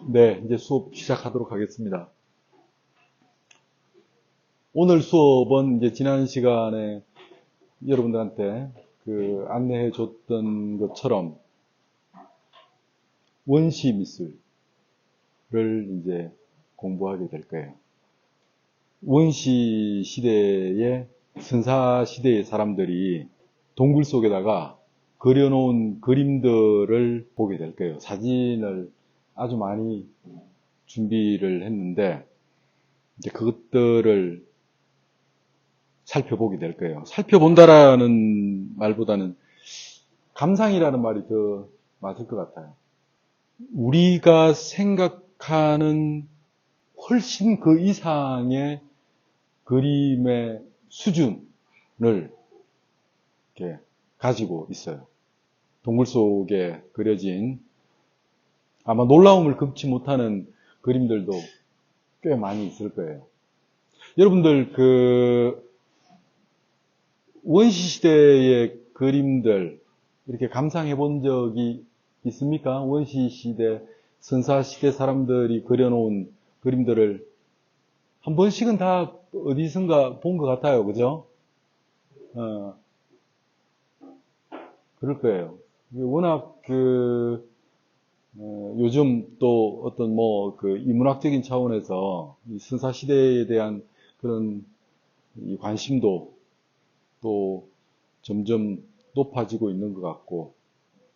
네, 이제 수업 시작하도록 하겠습니다. 오늘 수업은 이제 지난 시간에 여러분들한테 안내해 줬던 것처럼 원시 미술을 이제 공부하게 될 거예요. 원시 시대의 선사 시대의 사람들이 동굴 속에다가 그려놓은 그림들을 보게 될 거예요. 사진을 아주 많이 준비를 했는데 이제 그것들을 살펴보게 될 거예요. 살펴본다라는 말보다는 감상이라는 말이 더 맞을 것 같아요. 우리가 생각하는 훨씬 그 이상의 그림의 수준을 이렇게 가지고 있어요. 동굴 속에 그려진 아마 놀라움을 금치 못하는 그림들도 꽤 많이 있을 거예요. 여러분들 원시시대의 그림들 이렇게 감상해 본 적이 있습니까? 원시시대, 선사시대 사람들이 그려놓은 그림들을 한 번씩은 다 어디선가 본 것 같아요. 그죠? 그럴 거예요. 워낙 요즘 또 어떤 인문학적인 차원에서 이 선사시대에 대한 그런 이 관심도 또 점점 높아지고 있는 것 같고,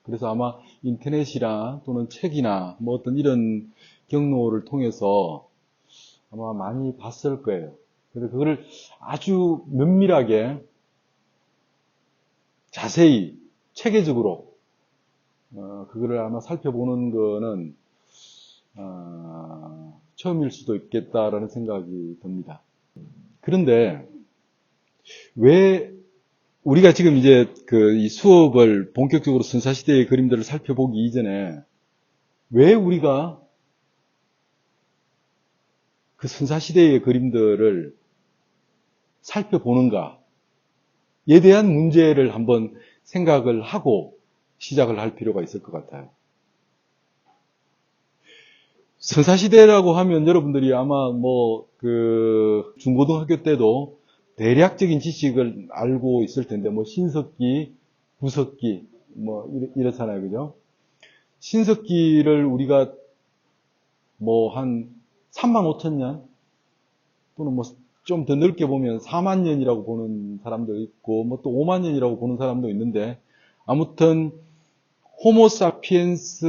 그래서 아마 인터넷이나 또는 책이나 뭐 어떤 이런 경로를 통해서 아마 많이 봤을 거예요. 그래서 그거를 아주 면밀하게 자세히 체계적으로 그거를 아마 살펴보는 거는 처음일 수도 있겠다라는 생각이 듭니다. 그런데 왜 우리가 지금 이제 이 수업을 본격적으로 선사시대의 그림들을 살펴보기 이전에 왜 우리가 그 선사시대의 그림들을 살펴보는가에 대한 문제를 한번 생각을 하고 시작을 할 필요가 있을 것 같아요. 선사시대라고 하면 여러분들이 아마 중고등학교 때도 대략적인 지식을 알고 있을 텐데, 신석기, 구석기, 이렇잖아요. 그죠? 신석기를 우리가 한 3만 5천 년, 또는 좀 더 넓게 보면 4만 년이라고 보는 사람도 있고, 또 5만 년이라고 보는 사람도 있는데, 아무튼, 호모사피엔스가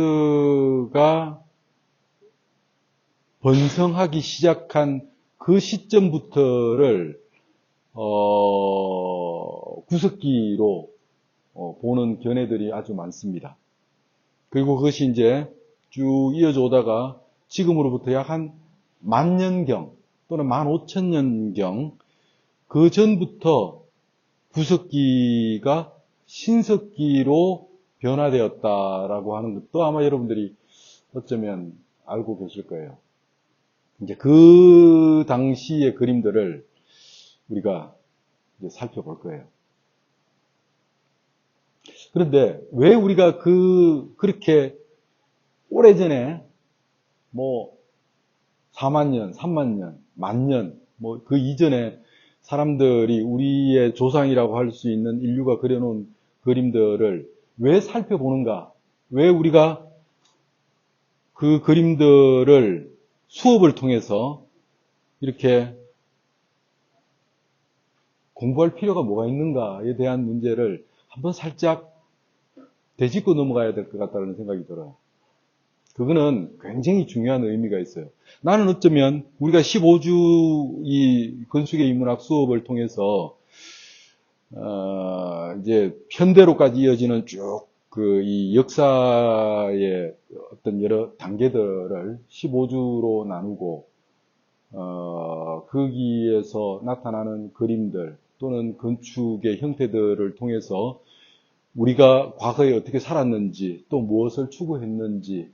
번성하기 시작한 그 시점부터를 구석기로 보는 견해들이 아주 많습니다. 그리고 그것이 이제 쭉 이어져 오다가 지금으로부터 약 한 10,000년경 또는 15,000년경 그 전부터 구석기가 신석기로 변화되었다라고 하는 것도 아마 여러분들이 어쩌면 알고 계실 거예요. 이제 그 당시의 그림들을 우리가 이제 살펴볼 거예요. 그런데 왜 우리가 그렇게 오래전에 4만 년, 3만 년, 만 년, 그 이전에 사람들이 우리의 조상이라고 할 수 있는 인류가 그려놓은 그림들을 왜 살펴보는가? 왜 우리가 그 그림들을 수업을 통해서 이렇게 공부할 필요가 뭐가 있는가에 대한 문제를 한번 살짝 되짚고 넘어가야 될 것 같다는 생각이 들어요. 그거는 굉장히 중요한 의미가 있어요. 나는 어쩌면 우리가 15주 이 건축의 인문학 수업을 통해서 이제 현대로까지 이어지는 쭉 이 역사의 어떤 여러 단계들을 15주로 나누고 거기에서 나타나는 그림들 또는 건축의 형태들을 통해서 우리가 과거에 어떻게 살았는지 또 무엇을 추구했는지를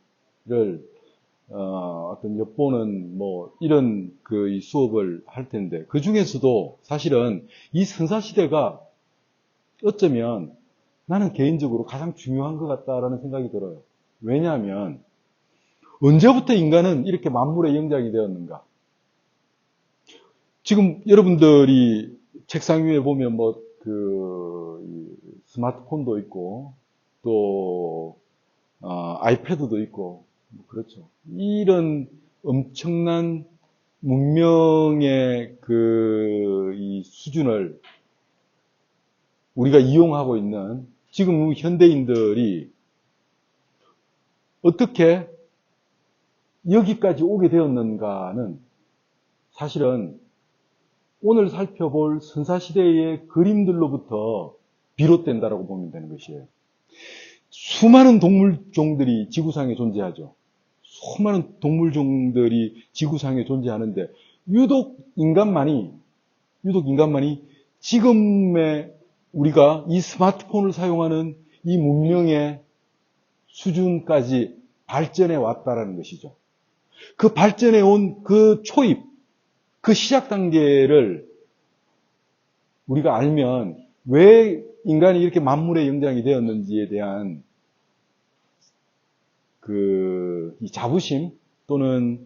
어떤 엿보는 이런 이 수업을 할 텐데, 그 중에서도 사실은 이 선사시대가 어쩌면 나는 개인적으로 가장 중요한 것 같다라는 생각이 들어요. 왜냐하면 언제부터 인간은 이렇게 만물의 영장이 되었는가? 지금 여러분들이 책상 위에 보면 스마트폰도 있고, 또, 아이패드도 있고, 그렇죠. 이런 엄청난 문명의 이 수준을 우리가 이용하고 있는 지금 현대인들이 어떻게 여기까지 오게 되었는가는 사실은 오늘 살펴볼 선사시대의 그림들로부터 비롯된다라고 보면 되는 것이에요. 수많은 동물종들이 지구상에 존재하죠. 수많은 동물종들이 지구상에 존재하는데 유독 인간만이 지금의 우리가 이 스마트폰을 사용하는 이 문명의 수준까지 발전해 왔다라는 것이죠. 그 발전해 온 그 초입, 그 시작 단계를 우리가 알면 왜 인간이 이렇게 만물의 영장이 되었는지에 대한 이 자부심 또는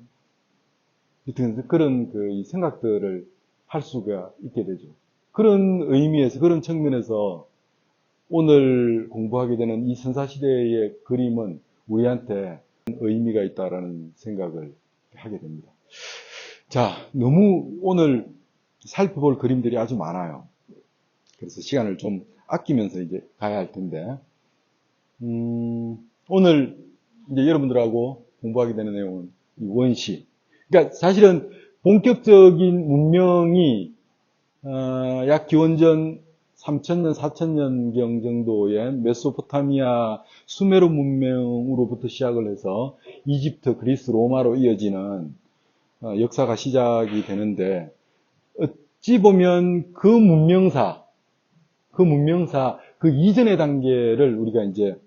그런 이 생각들을 할 수가 있게 되죠. 그런 의미에서, 그런 측면에서 오늘 공부하게 되는 이 선사시대의 그림은 우리한테 의미가 있다라는 생각을 하게 됩니다. 자, 너무 오늘 살펴볼 그림들이 아주 많아요. 그래서 시간을 좀 아끼면서 이제 가야 할 텐데, 오늘 이제 여러분들하고 공부하게 되는 내용은 이 원시. 그러니까 사실은 본격적인 문명이 약 기원전 3000년, 4000년경 정도의 메소포타미아 수메르 문명으로부터 시작을 해서 이집트, 그리스, 로마로 이어지는 역사가 시작이 되는데, 어찌 보면 그 문명사, 그 이전의 단계를 우리가 이제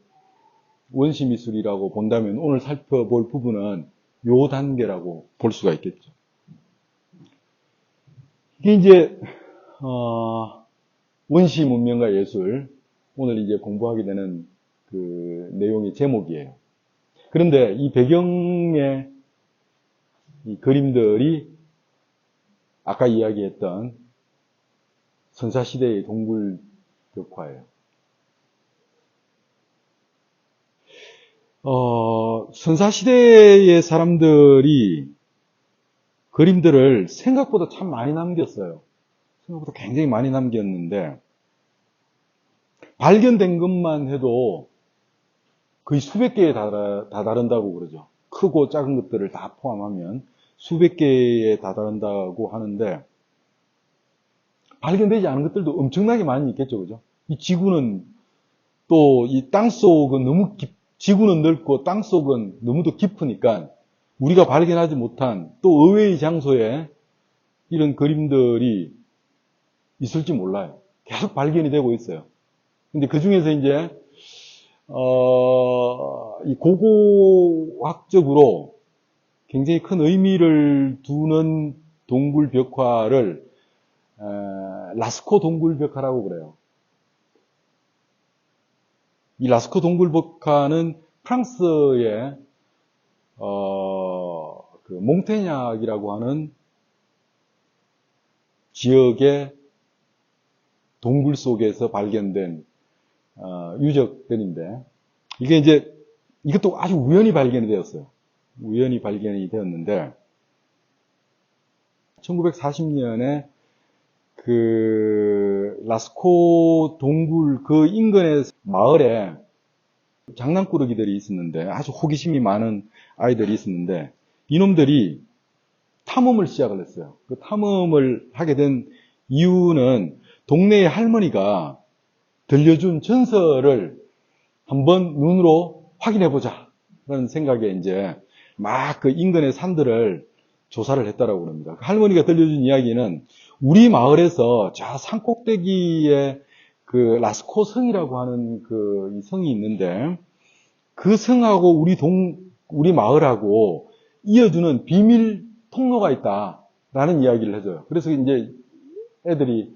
원시 미술이라고 본다면 오늘 살펴볼 부분은 요 단계라고 볼 수가 있겠죠. 이게 이제 원시 문명과 예술, 오늘 이제 공부하게 되는 그 내용의 제목이에요. 그런데 이 배경의 이 그림들이 아까 이야기했던 선사시대의 동굴 벽화예요. 선사시대의 사람들이 그림들을 생각보다 참 많이 남겼어요. 생각보다 굉장히 많이 남겼는데, 발견된 것만 해도 거의 수백 개에 다다른다고 그러죠. 크고 작은 것들을 다 포함하면 수백 개에 다다른다고 하는데, 발견되지 않은 것들도 엄청나게 많이 있겠죠, 그죠? 이 지구는 또 이 땅속은 지구는 넓고 땅속은 너무도 깊으니까 우리가 발견하지 못한 또 의외의 장소에 이런 그림들이 있을지 몰라요. 계속 발견이 되고 있어요. 근데 그 중에서 이제, 이 고고학적으로 굉장히 큰 의미를 두는 동굴 벽화를 라스코 동굴 벽화라고 그래요. 이 라스코 동굴 벽화는 프랑스의 그 몽테냐크이라고 하는 지역의 동굴 속에서 발견된 유적들인데, 이게 이제 이것도 아주 우연히 발견이 되었어요. 우연히 발견이 되었는데 1940년에 그 라스코 동굴 그 인근의 마을에 장난꾸러기들이 있었는데, 아주 호기심이 많은 아이들이 있었는데, 이놈들이 탐험을 시작을 했어요. 그 탐험을 하게 된 이유는 동네의 할머니가 들려준 전설을 한번 눈으로 확인해보자 라는 생각에 이제 막 그 인근의 산들을 조사를 했다라고 합니다. 그 할머니가 들려준 이야기는 우리 마을에서 저 산 꼭대기에 그 라스코 성이라고 하는 그 성이 있는데, 그 성하고 우리 마을하고 이어주는 비밀 통로가 있다라는 이야기를 해줘요. 그래서 이제 애들이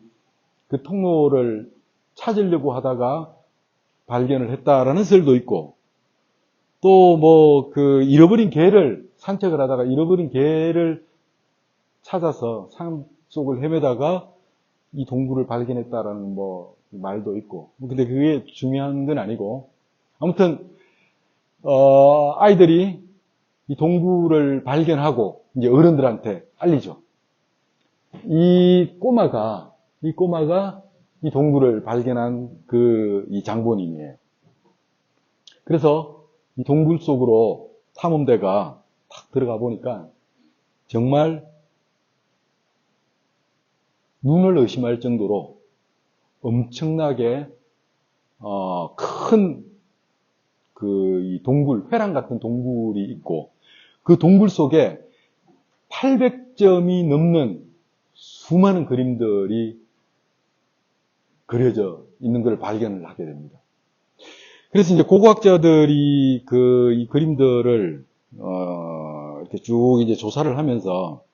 그 통로를 찾으려고 하다가 발견을 했다라는 설도 있고, 또 뭐 그 잃어버린 개를 산책을 하다가 잃어버린 개를 찾아서 산 속을 헤매다가 이 동굴을 발견했다라는 뭐 말도 있고. 근데 그게 중요한 건 아니고, 아무튼 아이들이 이 동굴을 발견하고 이제 어른들한테 알리죠. 이 꼬마가 이 동굴을 발견한 이 장본인이에요. 그래서 이 동굴 속으로 탐험대가 탁 들어가 보니까 정말 눈을 의심할 정도로 엄청나게 큰 이 동굴, 회랑 같은 동굴이 있고, 그 동굴 속에 800점이 넘는 수많은 그림들이 그려져 있는 걸 발견을 하게 됩니다. 그래서 이제 고고학자들이 이 그림들을 이렇게 쭉 이제 조사를 하면서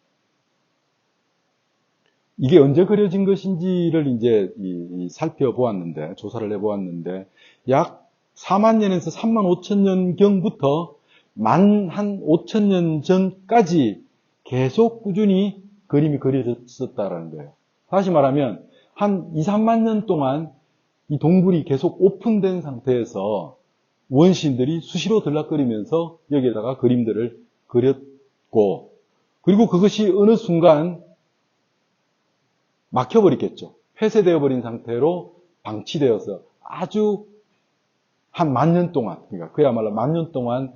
이게 언제 그려진 것인지를 이제 살펴보았는데, 조사를 해보았는데, 약 4만 년에서 3만 5천 년 경부터 만 한 5천 년 전까지 계속 꾸준히 그림이 그려졌었다라는 거예요. 다시 말하면 한 2, 3만 년 동안 이 동굴이 계속 오픈된 상태에서 원시인들이 수시로 들락거리면서 여기에다가 그림들을 그렸고, 그리고 그것이 어느 순간 막혀버렸겠죠. 폐쇄되어 버린 상태로 방치되어서 아주 한 10,000년 동안, 그러니까 그야말로 10,000년 동안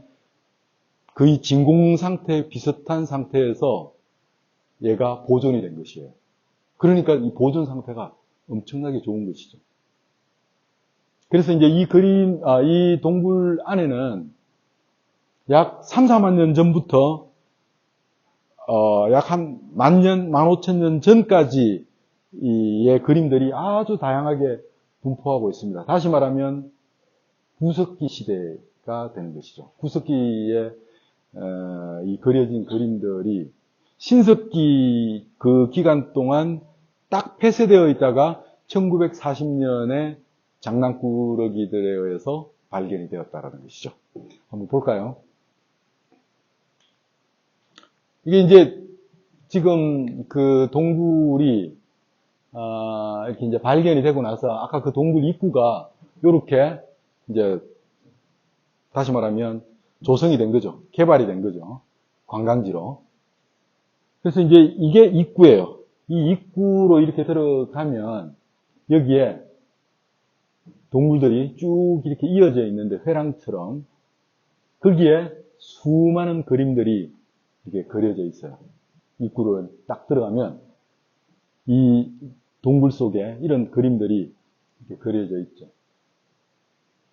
거의 진공 상태 비슷한 상태에서 얘가 보존이 된 것이에요. 그러니까 이 보존 상태가 엄청나게 좋은 것이죠. 그래서 이제 이 동굴 안에는 약 3, 4만 년 전부터 약 한 10,000년, 15,000년 전까지의 그림들이 아주 다양하게 분포하고 있습니다. 다시 말하면 구석기 시대가 되는 것이죠. 구석기에 이 그려진 그림들이 신석기 그 기간 동안 딱 폐쇄되어 있다가 1940년에 장난꾸러기들에 의해서 발견이 되었다라는 것이죠. 한번 볼까요? 이게 이제 지금 그 동굴이 이렇게 이제 발견이 되고 나서 아까 그 동굴 입구가 이렇게 이제 다시 말하면 조성이 된 거죠. 개발이 된 거죠. 관광지로. 그래서 이제 이게 입구예요. 이 입구로 이렇게 들어가면 여기에 동굴들이 쭉 이렇게 이어져 있는데 회랑처럼 거기에 수많은 그림들이 이렇게 그려져 있어요. 입구로 딱 들어가면 이 동굴 속에 이런 그림들이 이렇게 그려져 있죠.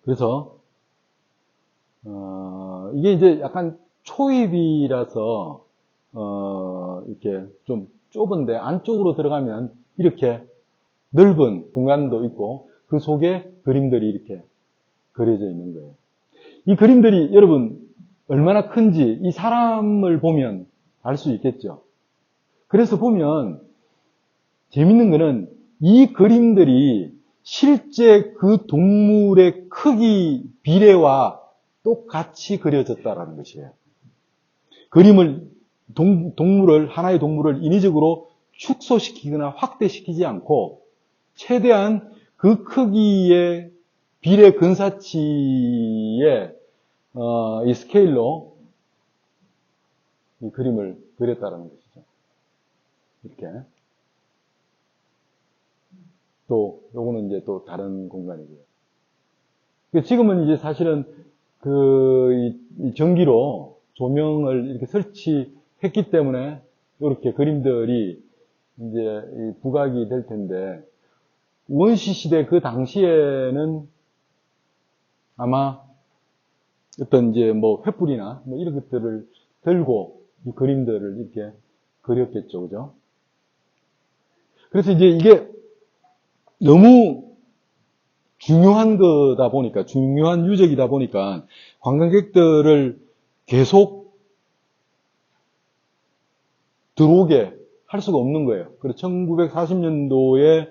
그래서 이게 이제 약간 초입이라서 이렇게 좀 좁은데 안쪽으로 들어가면 이렇게 넓은 공간도 있고 그 속에 그림들이 이렇게 그려져 있는 거예요. 이 그림들이 여러분 얼마나 큰지 이 사람을 보면 알 수 있겠죠. 그래서 보면 재밌는 거는 이 그림들이 실제 그 동물의 크기 비례와 똑같이 그려졌다라는 것이에요. 그림을 하나의 동물을 인위적으로 축소시키거나 확대시키지 않고 최대한 그 크기의 비례 근사치의 이 스케일로 이 그림을 그렸다라는 것이죠. 이렇게. 또 요거는 이제 또 다른 공간이고요. 지금은 이제 사실은 이 전기로 조명을 이렇게 설치했기 때문에 이렇게 그림들이 이제 부각이 될 텐데 원시 시대 그 당시에는 아마 어떤 이제 뭐 횃불이나 뭐 이런 것들을 들고 이 그림들을 이렇게 그렸겠죠, 그죠? 그래서 이제 이게 너무 중요한 거다 보니까, 중요한 유적이다 보니까 관광객들을 계속 들어오게 할 수가 없는 거예요. 그래서 1940년도에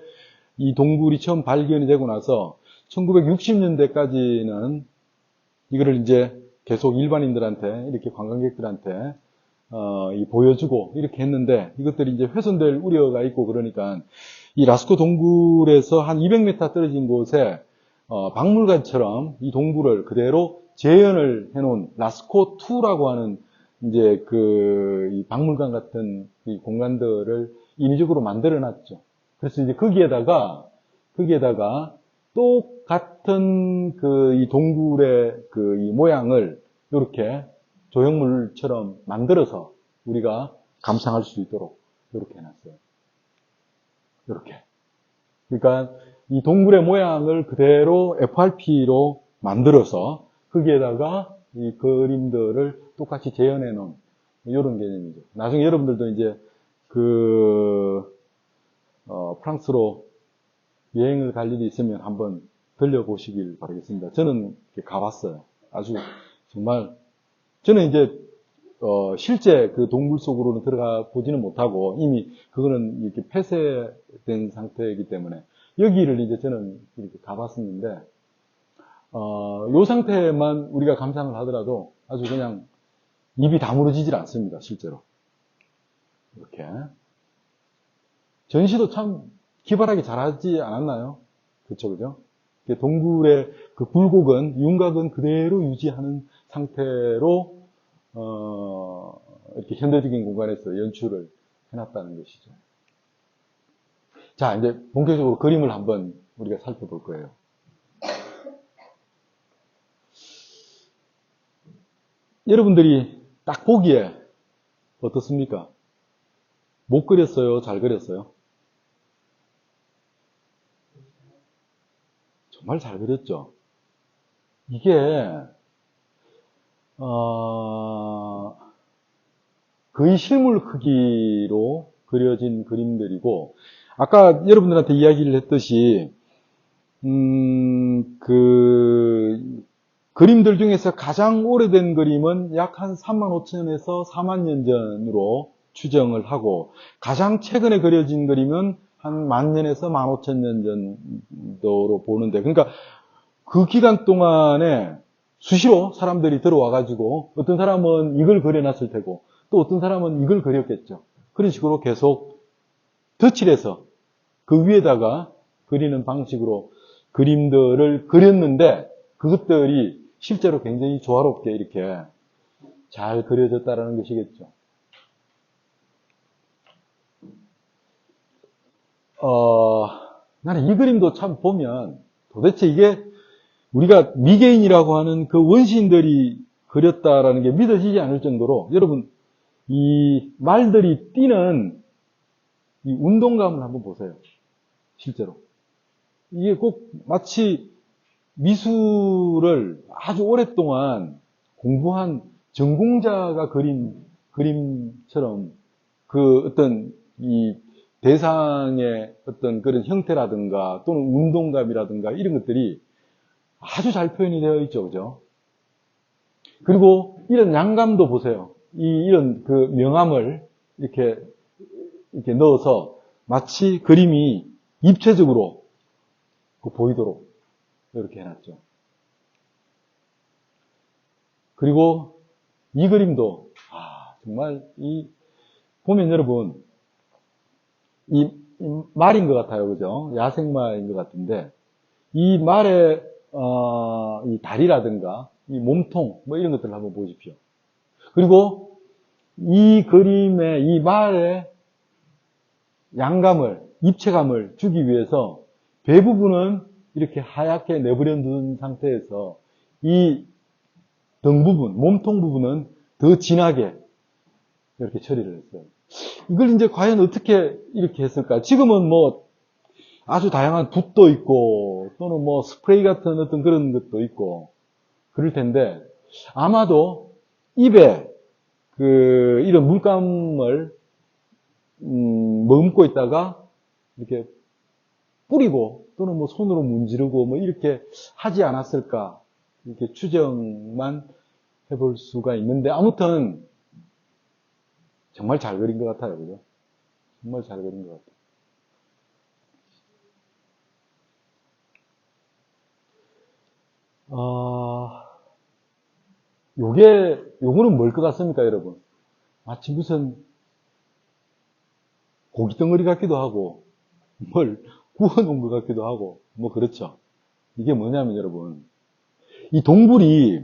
이 동굴이 처음 발견이 되고 나서 1960년대까지는 이거를 이제 계속 일반인들한테, 이렇게 관광객들한테, 보여주고, 이렇게 했는데, 이것들이 이제 훼손될 우려가 있고, 그러니까, 이 라스코 동굴에서 한 200m 떨어진 곳에, 박물관처럼 이 동굴을 그대로 재현을 해놓은 라스코2라고 하는, 이제 이 박물관 같은 이 공간들을 인위적으로 만들어 놨죠. 그래서 이제 거기에다가 똑같은 이 동굴의 이 모양을 이렇게 조형물처럼 만들어서 우리가 감상할 수 있도록 이렇게 해놨어요. 이렇게. 그러니까 이 동굴의 모양을 그대로 FRP로 만들어서 거기에다가 이 그림들을 똑같이 재현해 놓은 이런 개념이죠. 나중에 여러분들도 이제 프랑스로 여행을 갈 일이 있으면 한번 들려보시길 바라겠습니다. 저는 가봤어요. 아주 정말 저는 이제 실제 그 동굴 속으로는 들어가 보지는 못하고 이미 그거는 이렇게 폐쇄된 상태이기 때문에 여기를 이제 저는 이렇게 가봤었는데 요 상태만 우리가 감상을 하더라도 아주 그냥 입이 다물어지질 않습니다. 실제로 이렇게 전시도 참 기발하게 잘하지 않았나요? 그죠? 동굴의 그 굴곡은 윤곽은 그대로 유지하는 상태로 이렇게 현대적인 공간에서 연출을 해놨다는 것이죠. 자, 이제 본격적으로 그림을 한번 우리가 살펴볼 거예요. 여러분들이 딱 보기에 어떻습니까? 못 그렸어요? 잘 그렸어요? 정말 잘 그렸죠? 이게 거의 실물 크기로 그려진 그림들이고 아까 여러분들한테 이야기를 했듯이 그림들 중에서 가장 오래된 그림은 약 한 35,000에서 40,000년 전으로 추정을 하고 가장 최근에 그려진 그림은 한 10,000년에서 15,000년 정도로 보는데 그러니까 그 기간 동안에 수시로 사람들이 들어와가지고 어떤 사람은 이걸 그려놨을 테고 또 어떤 사람은 이걸 그렸겠죠. 그런 식으로 계속 덧칠해서 그 위에다가 그리는 방식으로 그림들을 그렸는데 그것들이 실제로 굉장히 조화롭게 이렇게 잘 그려졌다라는 것이겠죠. 나는 이 그림도 참 보면 도대체 이게 우리가 미개인이라고 하는 그 원시인들이 그렸다라는 게 믿어지지 않을 정도로 여러분 이 말들이 뛰는 이 운동감을 한번 보세요. 실제로. 이게 꼭 마치 미술을 아주 오랫동안 공부한 전공자가 그린 그림처럼 그 어떤 이 대상의 어떤 그런 형태라든가 또는 운동감이라든가 이런 것들이 아주 잘 표현이 되어 있죠. 그죠? 그리고 이런 양감도 보세요. 이런 그 명암을 이렇게 넣어서 마치 그림이 입체적으로 보이도록 이렇게 해놨죠. 그리고 이 그림도 정말 보면 여러분 이 말인 것 같아요. 그죠? 야생마인 것 같은데 이 말의 이 다리라든가 이 몸통 뭐 이런 것들을 한번 보십시오. 그리고 이 그림의 이 말의 양감을 입체감을 주기 위해서 배 부분은 이렇게 하얗게 내버려 둔 상태에서 이 등 부분, 몸통 부분은 더 진하게 이렇게 처리를 했어요. 이걸 이제 과연 어떻게 이렇게 했을까? 지금은 뭐 아주 다양한 붓도 있고 또는 뭐 스프레이 같은 어떤 그런 것도 있고 그럴 텐데 아마도 입에 이런 물감을 머금고 있다가 이렇게 뿌리고 또는 뭐 손으로 문지르고 뭐 이렇게 하지 않았을까 이렇게 추정만 해볼 수가 있는데 아무튼 정말 잘 그린 것 같아요. 그죠? 정말 잘 그린 것 같아요. 요거는 뭘 것 같습니까, 여러분? 마치 무슨 고기 덩어리 같기도 하고, 뭘 구워놓은 것 같기도 하고, 뭐 그렇죠. 이게 뭐냐면 여러분, 이 동굴이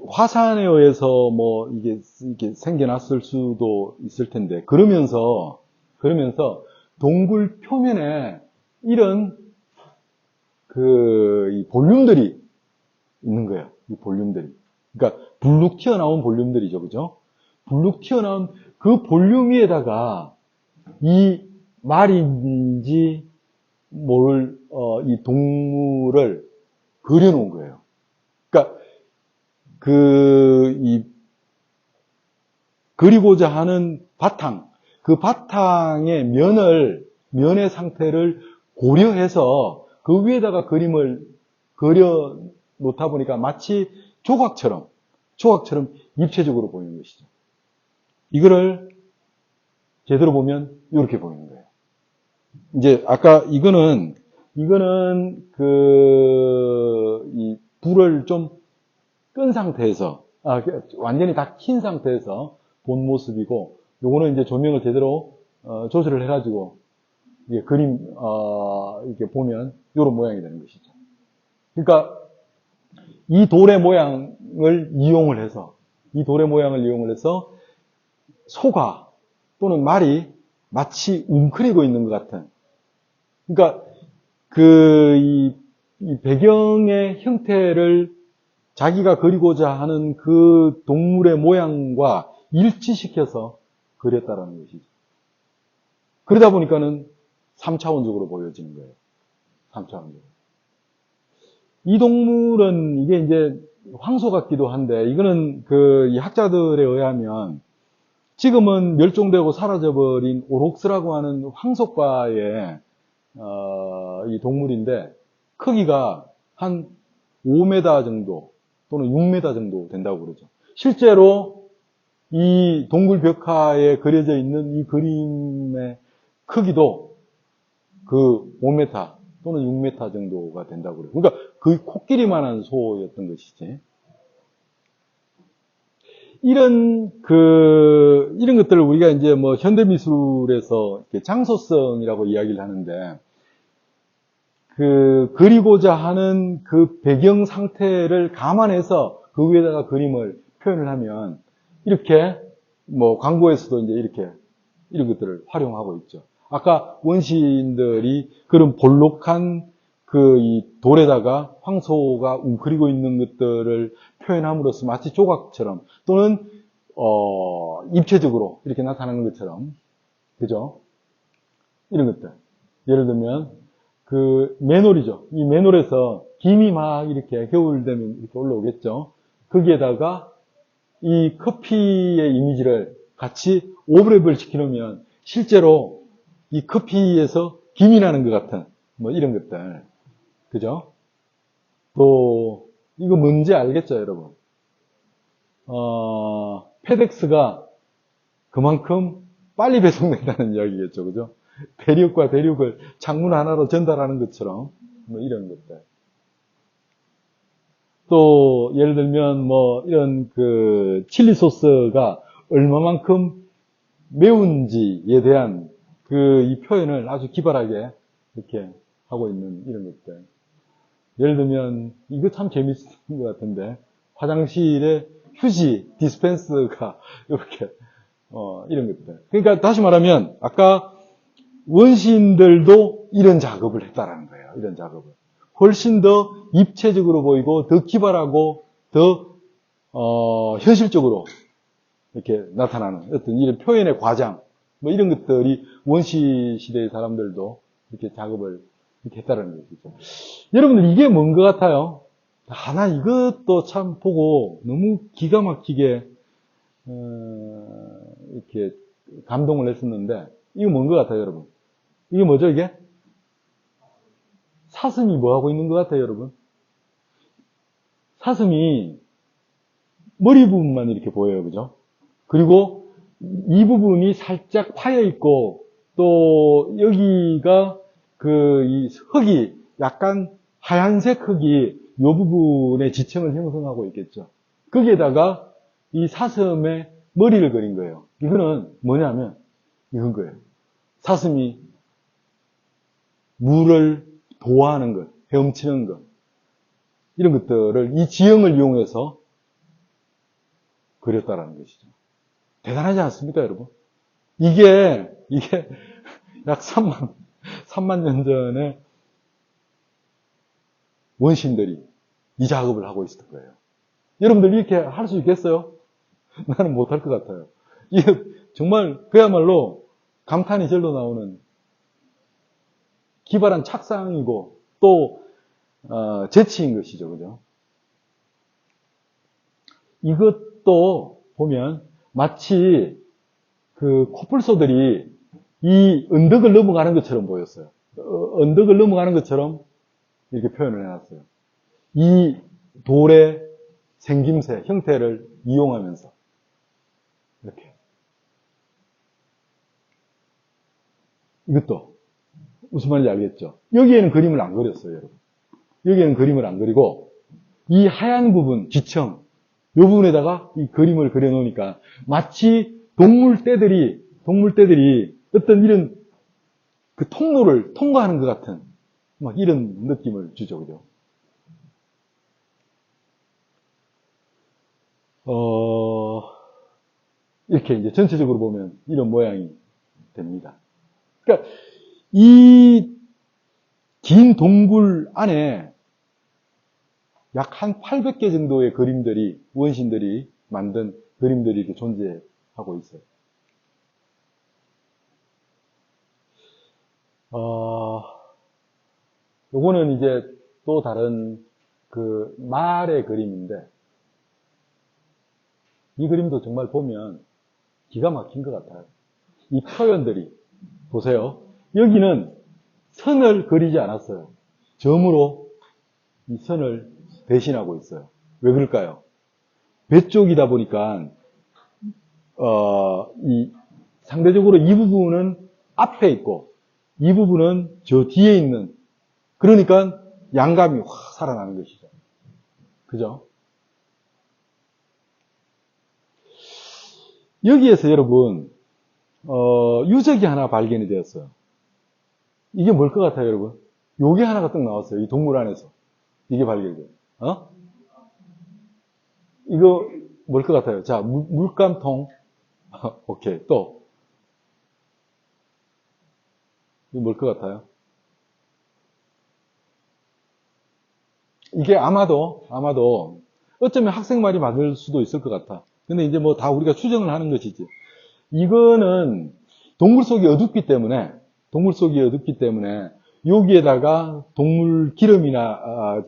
화산에 의해서 뭐 이게 생겨났을 수도 있을 텐데, 그러면서 동굴 표면에 이런 이 볼륨들이 있는 거예요. 이 볼륨들이. 그러니까 불룩 튀어나온 볼륨들이죠. 그죠? 불룩 튀어나온 그 볼륨 위에다가 이 말인지 모를 이 동물을 그려놓은 거예요. 그러니까 그리고자 하는 바탕, 그 바탕의 면의 상태를 고려해서 그 위에다가 그림을 그려 놓다 보니까 마치 조각처럼 입체적으로 보이는 것이죠. 이거를 제대로 보면 이렇게 보이는 거예요. 이제 아까 이거는 이 불을 좀 끈 상태에서 완전히 다 킨 상태에서 본 모습이고, 요거는 이제 조명을 제대로 조절을 해가지고 이게 그림 이렇게 보면 이런 모양이 되는 것이죠. 그러니까 이 돌의 모양을 이용을 해서 소가 또는 말이 마치 웅크리고 있는 것 같은, 그러니까 이 배경의 형태를 자기가 그리고자 하는 그 동물의 모양과 일치시켜서 그렸다라는 것이죠. 그러다 보니까는 3차원적으로 보여지는 거예요. 3차원적으로. 이 동물은 이게 이제 황소 같기도 한데, 이거는 이 학자들에 의하면 지금은 멸종되고 사라져버린 오록스라고 하는 황소과의 이 동물인데, 크기가 한 5m 정도 또는 6m 정도 된다고 그러죠. 실제로 이 동굴 벽화에 그려져 있는 이 그림의 크기도 그 5m 또는 6m 정도가 된다고 그래요. 그러니까 거의 코끼리만한 소였던 것이지. 이런 것들을 우리가 이제 뭐 현대미술에서 장소성이라고 이야기를 하는데, 그리고자 하는 그 배경 상태를 감안해서 그 위에다가 그림을 표현을 하면, 이렇게 뭐 광고에서도 이제 이렇게 이런 것들을 활용하고 있죠. 아까 원시인들이 그런 볼록한 이 돌에다가 황소가 웅크리고 있는 것들을 표현함으로써 마치 조각처럼 또는 입체적으로 이렇게 나타나는 것처럼, 그죠? 이런 것들. 예를 들면 맨홀이죠. 이 맨홀에서 김이 막 이렇게 겨울 되면 이렇게 올라오겠죠. 거기에다가 이 커피의 이미지를 같이 오버랩을 시켜놓으면 실제로 이 커피에서 김이 나는 것 같은 뭐 이런 것들. 그죠? 또 이거 뭔지 알겠죠, 여러분? 페덱스가 그만큼 빨리 배송된다는 이야기겠죠, 그죠? 대륙과 대륙을 창문 하나로 전달하는 것처럼 뭐 이런 것들. 또 예를 들면 뭐 이런 칠리 소스가 얼마만큼 매운지에 대한 이 표현을 아주 기발하게 이렇게 하고 있는 이런 것들. 예를 들면 이거 참 재밌는 것 같은데, 화장실에 휴지 디스펜서가 이렇게 이런 것들. 그러니까 다시 말하면 아까 원시인들도 이런 작업을 했다라는 거예요. 이런 작업을. 훨씬 더 입체적으로 보이고 더 기발하고 더 현실적으로 이렇게 나타나는 어떤 이런 표현의 과장, 뭐 이런 것들이 원시 시대의 사람들도 이렇게 작업을 이렇게 했다는 것이죠. 여러분들 이게 뭔 것 같아요? 나 이것도 참 보고 너무 기가 막히게 이렇게 감동을 했었는데, 이거 뭔 것 같아요, 여러분? 이게 뭐죠, 이게? 사슴이 뭐 하고 있는 것 같아요, 여러분? 사슴이 머리 부분만 이렇게 보여요, 그죠? 그리고 이 부분이 살짝 파여 있고, 또 여기가 이 흙이 약간 하얀색 흙이 요 부분에 지층을 형성하고 있겠죠. 거기에다가 이 사슴의 머리를 그린 거예요. 이거는 뭐냐면 이건 거예요. 사슴이 물을 도하는 것, 헤엄치는 것, 이런 것들을 이 지형을 이용해서 그렸다라는 것이죠. 대단하지 않습니까, 여러분? 이게 약 3만 년 전에 원신들이 이 작업을 하고 있을 거예요. 여러분들 이렇게 할 수 있겠어요? 나는 못할 것 같아요. 이게 정말 그야말로 감탄이 절로 나오는 기발한 착상이고 또 재치인 것이죠. 그죠? 이것도 보면 마치 그 코뿔소들이 이 언덕을 넘어가는 것처럼 보였어요. 언덕을 넘어가는 것처럼 이렇게 표현을 해놨어요. 이 돌의 생김새, 형태를 이용하면서 이렇게. 이것도 무슨 말인지 알겠죠? 여기에는 그림을 안 그렸어요, 여러분. 여기에는 그림을 안 그리고 이 하얀 부분, 지층, 이 부분에다가 이 그림을 그려놓으니까 마치 동물떼들이 어떤 이런 그 통로를 통과하는 것 같은 막 이런 느낌을 주죠, 그죠? 이렇게 이제 전체적으로 보면 이런 모양이 됩니다. 그러니까 이 긴 동굴 안에 약 한 800개 정도의 그림들이, 원신들이 만든 그림들이 이렇게 존재하고 있어요. 요거는 이제 또 다른 그 말의 그림인데, 이 그림도 정말 보면 기가 막힌 것 같아요. 이 표현들이, 보세요. 여기는 선을 그리지 않았어요. 점으로 이 선을 대신하고 있어요. 왜 그럴까요? 배 쪽이다 보니까 상대적으로 이 부분은 앞에 있고 이 부분은 저 뒤에 있는, 그러니까 양감이 확 살아나는 것이죠. 그죠? 여기에서 여러분 유적이 하나 발견이 되었어요. 이게 뭘 것 같아요, 여러분? 요게 하나가 딱 나왔어요. 이 동물 안에서. 이게 발견돼요. 이거 뭘 것 같아요? 자, 물감통. 오케이. 또. 이거 뭘 것 같아요? 이게 아마도 어쩌면 학생 말이 맞을 수도 있을 것 같아. 근데 이제 뭐 다 우리가 추정을 하는 것이지. 이거는 동굴 속이 어둡기 때문에 여기에다가 동물 기름이나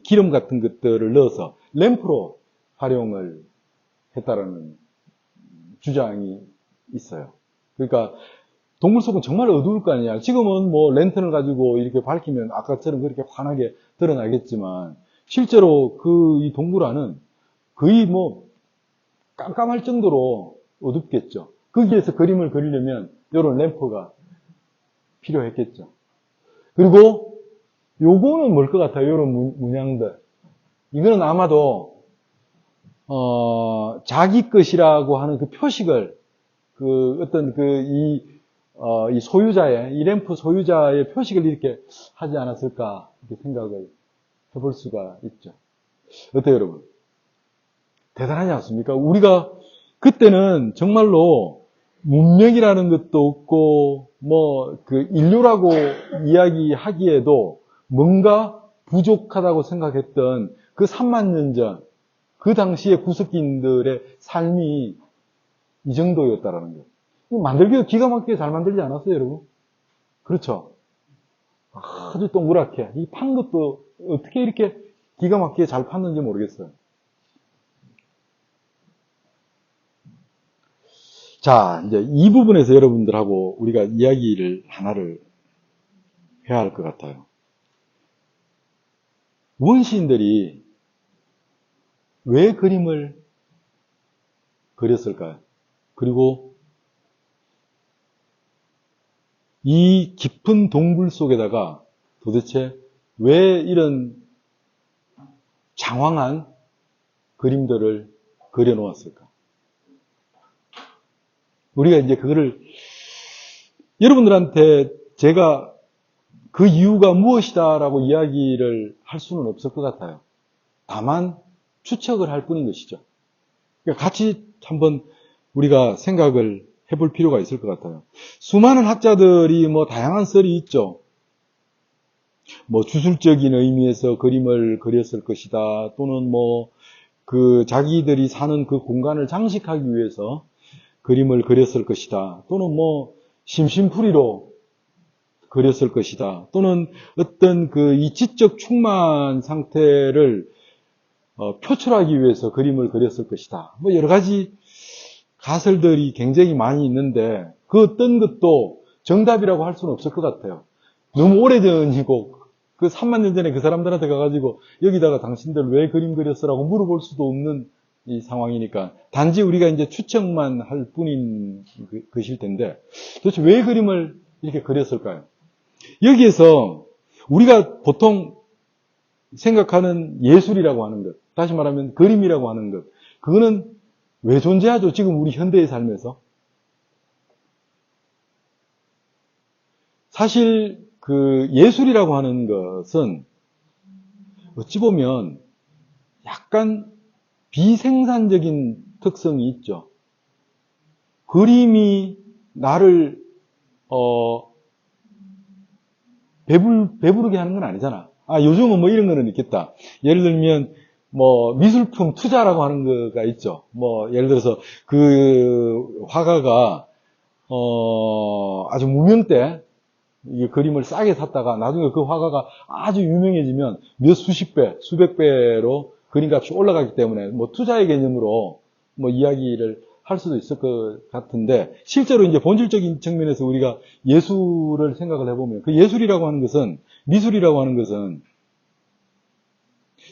기름 같은 것들을 넣어서 램프로 활용을 했다라는 주장이 있어요. 그러니까 동굴 속은 정말 어두울 거 아니야. 지금은 뭐 랜턴을 가지고 이렇게 밝히면 아까처럼 그렇게 환하게 드러나겠지만 실제로 이 동굴 안은 거의 뭐 깜깜할 정도로 어둡겠죠. 거기에서 그림을 그리려면 이런 램프가 필요했겠죠. 그리고 요거는 뭘 것 같아요? 이런 문양들. 이거는 아마도 자기 것이라고 하는 그 표식을 이 소유자의, 이 램프 소유자의 표식을 이렇게 하지 않았을까 이렇게 생각을 해볼 수가 있죠. 어때요, 여러분? 대단하지 않습니까? 우리가 그때는 정말로 문명이라는 것도 없고 인류라고 이야기하기에도 뭔가 부족하다고 생각했던 그 3만 년 전, 그 당시의 구석기인들의 삶이 이 정도였다라는 거예요. 만들기도 기가 막히게 잘 만들지 않았어요, 여러분? 그렇죠? 아주 동그랗게. 이 판 것도 어떻게 이렇게 기가 막히게 잘 팠는지 모르겠어요. 자, 이제 이 부분에서 여러분들하고 우리가 이야기를 하나를 해야 할 것 같아요. 원시인들이 왜 그림을 그렸을까요? 그리고 이 깊은 동굴 속에다가 도대체 왜 이런 장황한 그림들을 그려놓았을까? 우리가 이제 그거를 여러분들한테 제가 그 이유가 무엇이다라고 이야기를 할 수는 없을 것 같아요. 다만 추측을 할 뿐인 것이죠. 그러니까 같이 한번 우리가 생각을 해볼 필요가 있을 것 같아요. 수많은 학자들이 다양한 썰이 있죠. 주술적인 의미에서 그림을 그렸을 것이다. 또는 자기들이 사는 그 공간을 장식하기 위해서 그림을 그렸을 것이다. 또는 심심풀이로 그렸을 것이다. 또는 어떤 이 지적 충만 상태를 표출하기 위해서 그림을 그렸을 것이다. 여러 가지 가설들이 굉장히 많이 있는데 그 어떤 것도 정답이라고 할 수는 없을 것 같아요. 너무 오래전이고 그 3만 년 전에 그 사람들한테 가가지고 여기다가 당신들 왜 그림 그렸어라고 물어볼 수도 없는 이 상황이니까 단지 우리가 이제 추측만 할 뿐인 것일 텐데 도대체 왜 그림을 이렇게 그렸을까요? 여기에서 우리가 보통 생각하는 예술이라고 하는 것, 다시 말하면 그림이라고 하는 것, 그거는 왜 존재하죠? 지금 우리 현대의 삶에서. 사실 그 예술이라고 하는 것은 어찌 보면 약간 비생산적인 특성이 있죠. 그림이 나를 배부르게 하는 건 아니잖아. 요즘은 이런 거는 있겠다. 예를 들면 미술품 투자라고 하는 거가 있죠. 예를 들어서 그 화가가 아주 무명 때 이 그림을 싸게 샀다가 나중에 그 화가가 아주 유명해지면 몇 수십 배, 수백 배로 그림값이 올라가기 때문에 투자의 개념으로 이야기를 할 수도 있을 것 같은데 실제로 이제 본질적인 측면에서 우리가 예술을 생각을 해보면 그 예술이라고 하는 것은 미술이라고 하는 것은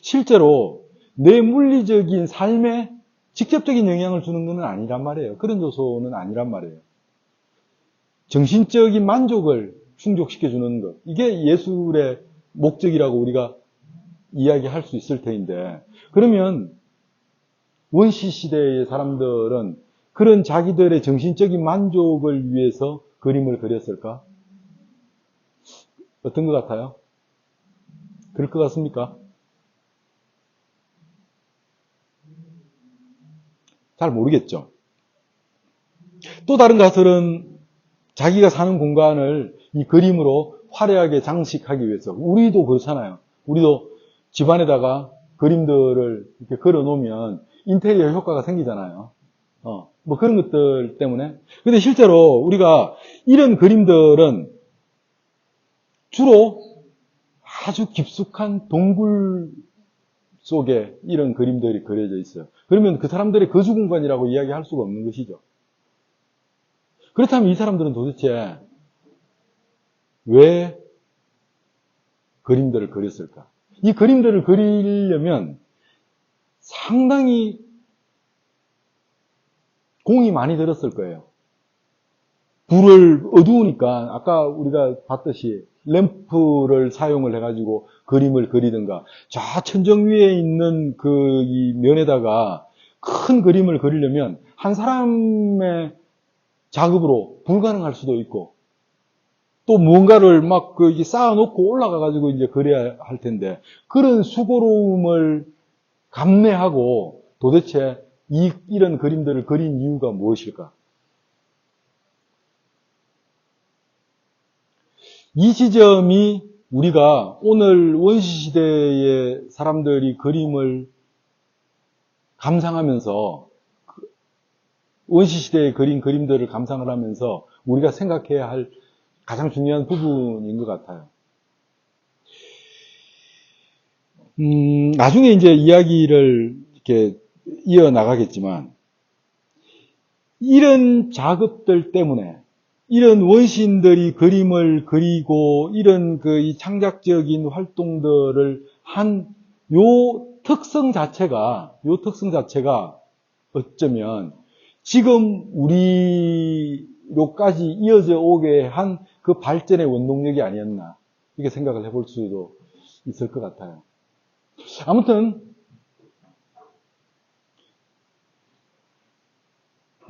실제로 내 물리적인 삶에 직접적인 영향을 주는 것은 아니란 말이에요. 그런 요소는 아니란 말이에요. 정신적인 만족을 충족시켜주는 것. 이게 예술의 목적이라고 우리가 이야기할 수 있을 터인데 그러면 원시 시대의 사람들은 그런 자기들의 정신적인 만족을 위해서 그림을 그렸을까? 어떤 것 같아요? 그럴 것 같습니까? 잘 모르겠죠. 또 다른 가설은 자기가 사는 공간을 이 그림으로 화려하게 장식하기 위해서 우리도 그렇잖아요. 우리도 집안에다가 그림들을 이렇게 걸어 놓으면 인테리어 효과가 생기잖아요. 그런 것들 때문에. 근데 실제로 우리가 이런 그림들은 주로 아주 깊숙한 동굴 속에 이런 그림들이 그려져 있어요. 그러면 그 사람들의 거주 공간이라고 이야기할 수가 없는 것이죠. 그렇다면 이 사람들은 도대체 왜 그림들을 그렸을까? 이 그림들을 그리려면 상당히 공이 많이 들었을 거예요. 불을 어두우니까 아까 우리가 봤듯이 램프를 사용을 해가지고 그림을 그리든가 좌천정 위에 있는 이 면에다가 큰 그림을 그리려면 한 사람의 작업으로 불가능할 수도 있고 또 무언가를 쌓아놓고 올라가가지고 이제 그려야 할 텐데 그런 수고로움을 감내하고 도대체 이런 그림들을 그린 이유가 무엇일까? 이 지점이 우리가 오늘 원시시대의 사람들이 그림을 감상하면서 원시시대에 그린 그림들을 감상을 하면서 우리가 생각해야 할 가장 중요한 부분인 것 같아요. 나중에 이제 이야기를 이렇게 이어나가겠지만 이런 작업들 때문에 이런 원시인들이 그림을 그리고 이런 이 창작적인 활동들을 한 요 특성 자체가 어쩌면 지금 우리로까지 이어져 오게 한 그 발전의 원동력이 아니었나 이렇게 생각을 해볼 수도 있을 것 같아요. 아무튼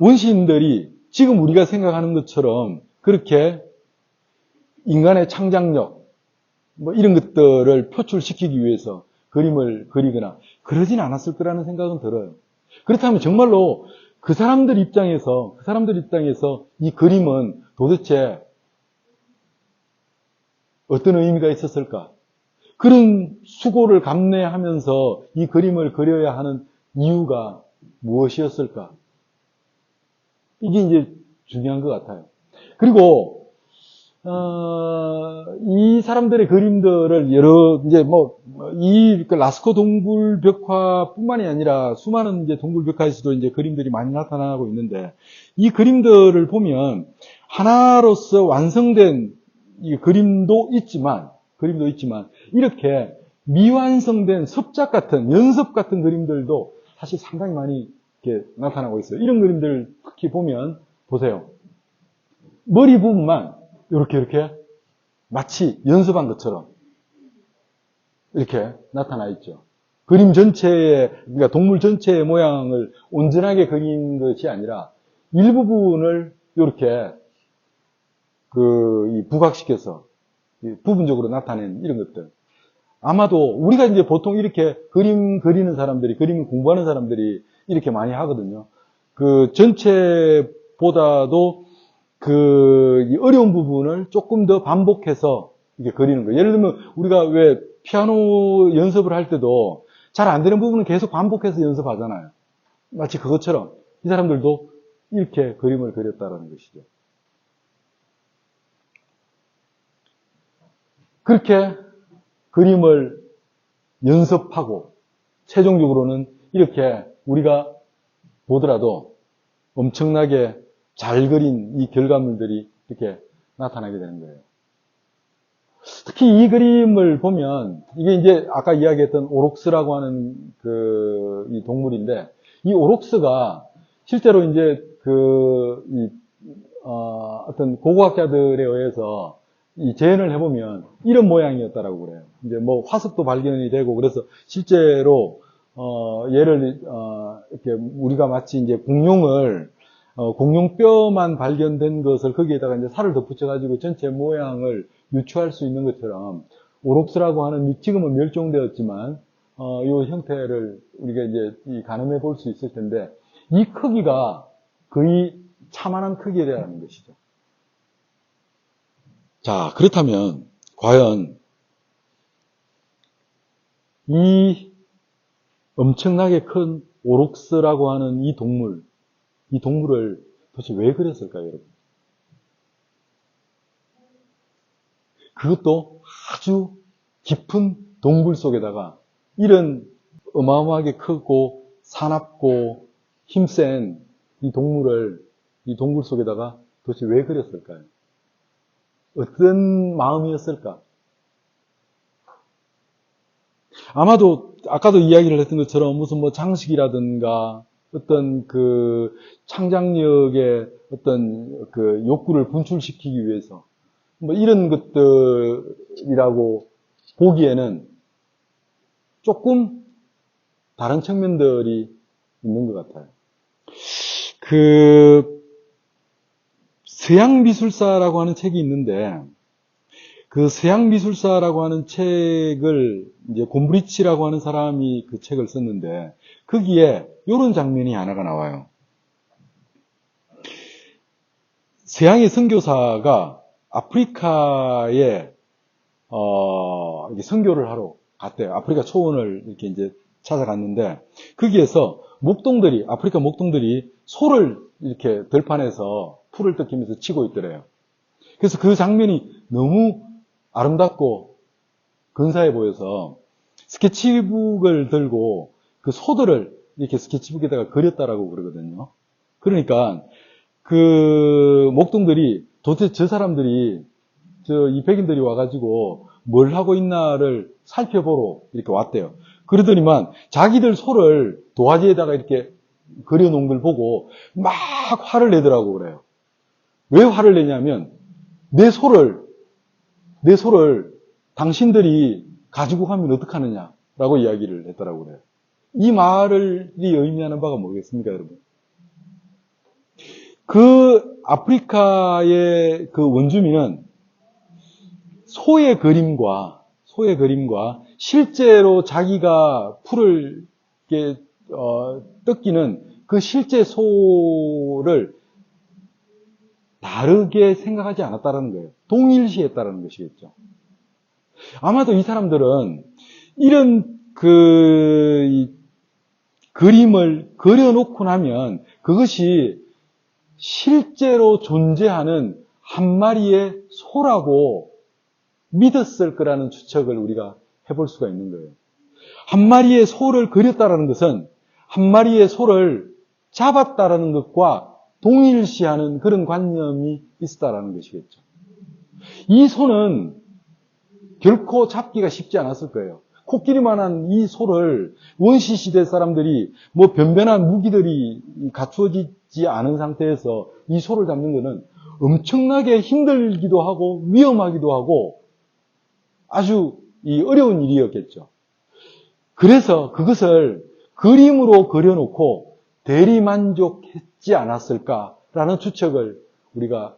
원시인들이 지금 우리가 생각하는 것처럼 그렇게 인간의 창작력, 뭐 이런 것들을 표출시키기 위해서 그림을 그리거나 그러진 않았을 거라는 생각은 들어요. 그렇다면 정말로 그 사람들 입장에서 이 그림은 도대체 어떤 의미가 있었을까? 그런 수고를 감내하면서 이 그림을 그려야 하는 이유가 무엇이었을까? 이게 이제 중요한 것 같아요. 그리고 이 사람들의 그림들을 이 라스코 동굴벽화뿐만이 아니라 수많은 이제 동굴벽화에서도 이제 그림들이 많이 나타나고 있는데, 이 그림들을 보면 하나로서 완성된 이 그림도 있지만 이렇게 미완성된 섭작 같은, 연습 같은 그림들도 사실 상당히 많이 이렇게 나타나고 있어요. 이런 그림들 특히 보면 보세요. 머리 부분만 이렇게 마치 연습한 것처럼 이렇게 나타나 있죠. 그림 전체의, 그러니까 동물 전체의 모양을 온전하게 그린 것이 아니라 일부분을 이렇게 부각시켜서 부분적으로 나타낸 이런 것들. 아마도 우리가 이제 보통 이렇게 그림 그리는 사람들이, 그림을 공부하는 사람들이 이렇게 많이 하거든요. 그 전체보다도 이 어려운 부분을 조금 더 반복해서 이렇게 그리는 거예요. 예를 들면 우리가 왜 피아노 연습을 할 때도 잘 안 되는 부분은 계속 반복해서 연습하잖아요. 마치 그것처럼 이 사람들도 이렇게 그림을 그렸다는 것이죠. 그렇게 그림을 연습하고 최종적으로는 이렇게 우리가 보더라도 엄청나게 잘 그린 이 결과물들이 이렇게 나타나게 되는 거예요. 특히 이 그림을 보면 이게 이제 아까 이야기했던 오록스라고 하는 이 동물인데, 이 오록스가 실제로 이제 어떤 고고학자들에 의해서 이 재현을 해보면 이런 모양이었다라고 그래요. 이제 뭐 화석도 발견이 되고, 그래서 실제로 이렇게 우리가 마치 이제 공룡뼈만 발견된 것을 거기에다가 이제 살을 덧붙여가지고 전체 모양을 유추할 수 있는 것처럼 오록스라고 하는, 지금은 멸종되었지만 이 형태를 우리가 이제 가늠해 볼 수 있을 텐데, 이 크기가 거의 차만한 크기라는 것이죠. 자, 그렇다면 과연 이 엄청나게 큰 오록스라고 하는 이 동물을 도대체 왜 그렸을까요, 여러분? 그것도 아주 깊은 동굴 속에다가 이런 어마어마하게 크고 사납고 힘센 이 동굴 속에다가 도대체 왜 그렸을까요? 어떤 마음이었을까? 아마도 아까도 이야기를 했던 것처럼 무슨 뭐 장식이라든가 어떤 창작력의 어떤 욕구를 분출시키기 위해서 뭐 이런 것들이라고 보기에는 조금 다른 측면들이 있는 것 같아요. 서양미술사라고 하는 책이 있는데, 그 서양미술사라고 하는 책을 이제 곰브리치라고 하는 사람이 그 책을 썼는데, 거기에 이런 장면이 하나가 나와요. 서양의 선교사가 아프리카에 이렇게 선교를 하러 갔대요. 아프리카 초원을 이렇게 이제 찾아갔는데, 거기에서 아프리카 목동들이 소를 이렇게 들판에서 풀을 뜯기면서 치고 있더래요. 그래서 그 장면이 너무 아름답고 근사해 보여서 스케치북을 들고 그 소들을 이렇게 스케치북에다가 그렸다라고 그러거든요. 그러니까 목동들이 도대체 저 사람들이 이 백인들이 와가지고 뭘 하고 있나를 살펴보러 이렇게 왔대요. 그러더니만 자기들 소를 도화지에다가 이렇게 그려놓은 걸 보고 막 화를 내더라고 그래요. 왜 화를 내냐면 내 소를 당신들이 가지고 가면 어떡하느냐라고 이야기를 했더라고 그래요. 이 말이 의미하는 바가 뭐겠습니까, 여러분? 그 아프리카의 그 원주민은 소의 그림과 실제로 자기가 풀을 이렇게 뜯기는 그 실제 소를 다르게 생각하지 않았다는 거예요. 동일시했다는 것이겠죠. 아마도 이 사람들은 이런 그림을 그려놓고 나면 그것이 실제로 존재하는 한 마리의 소라고 믿었을 거라는 추측을 우리가 해볼 수가 있는 거예요. 한 마리의 소를 그렸다라는 것은 한 마리의 소를 잡았다라는 것과 동일시하는 그런 관념이 있었다라는 것이겠죠. 이 소는 결코 잡기가 쉽지 않았을 거예요. 코끼리만한 이 소를 원시시대 사람들이 뭐 변변한 무기들이 갖추어지지 않은 상태에서 이 소를 잡는 것은 엄청나게 힘들기도 하고 위험하기도 하고 아주 어려운 일이었겠죠. 그래서 그것을 그림으로 그려놓고 대리만족했지 않았을까라는 추측을 우리가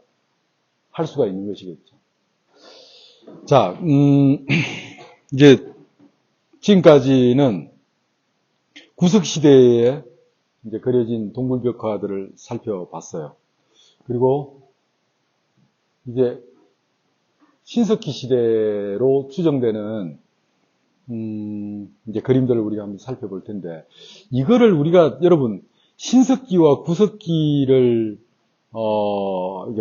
할 수가 있는 것이겠죠. 자, 이제 지금까지는 구석시대에 이제 그려진 동굴벽화들을 살펴봤어요. 그리고 이제 신석기 시대로 추정되는 이제 그림들을 우리가 한번 살펴볼 텐데, 이거를 우리가 여러분 신석기와 구석기를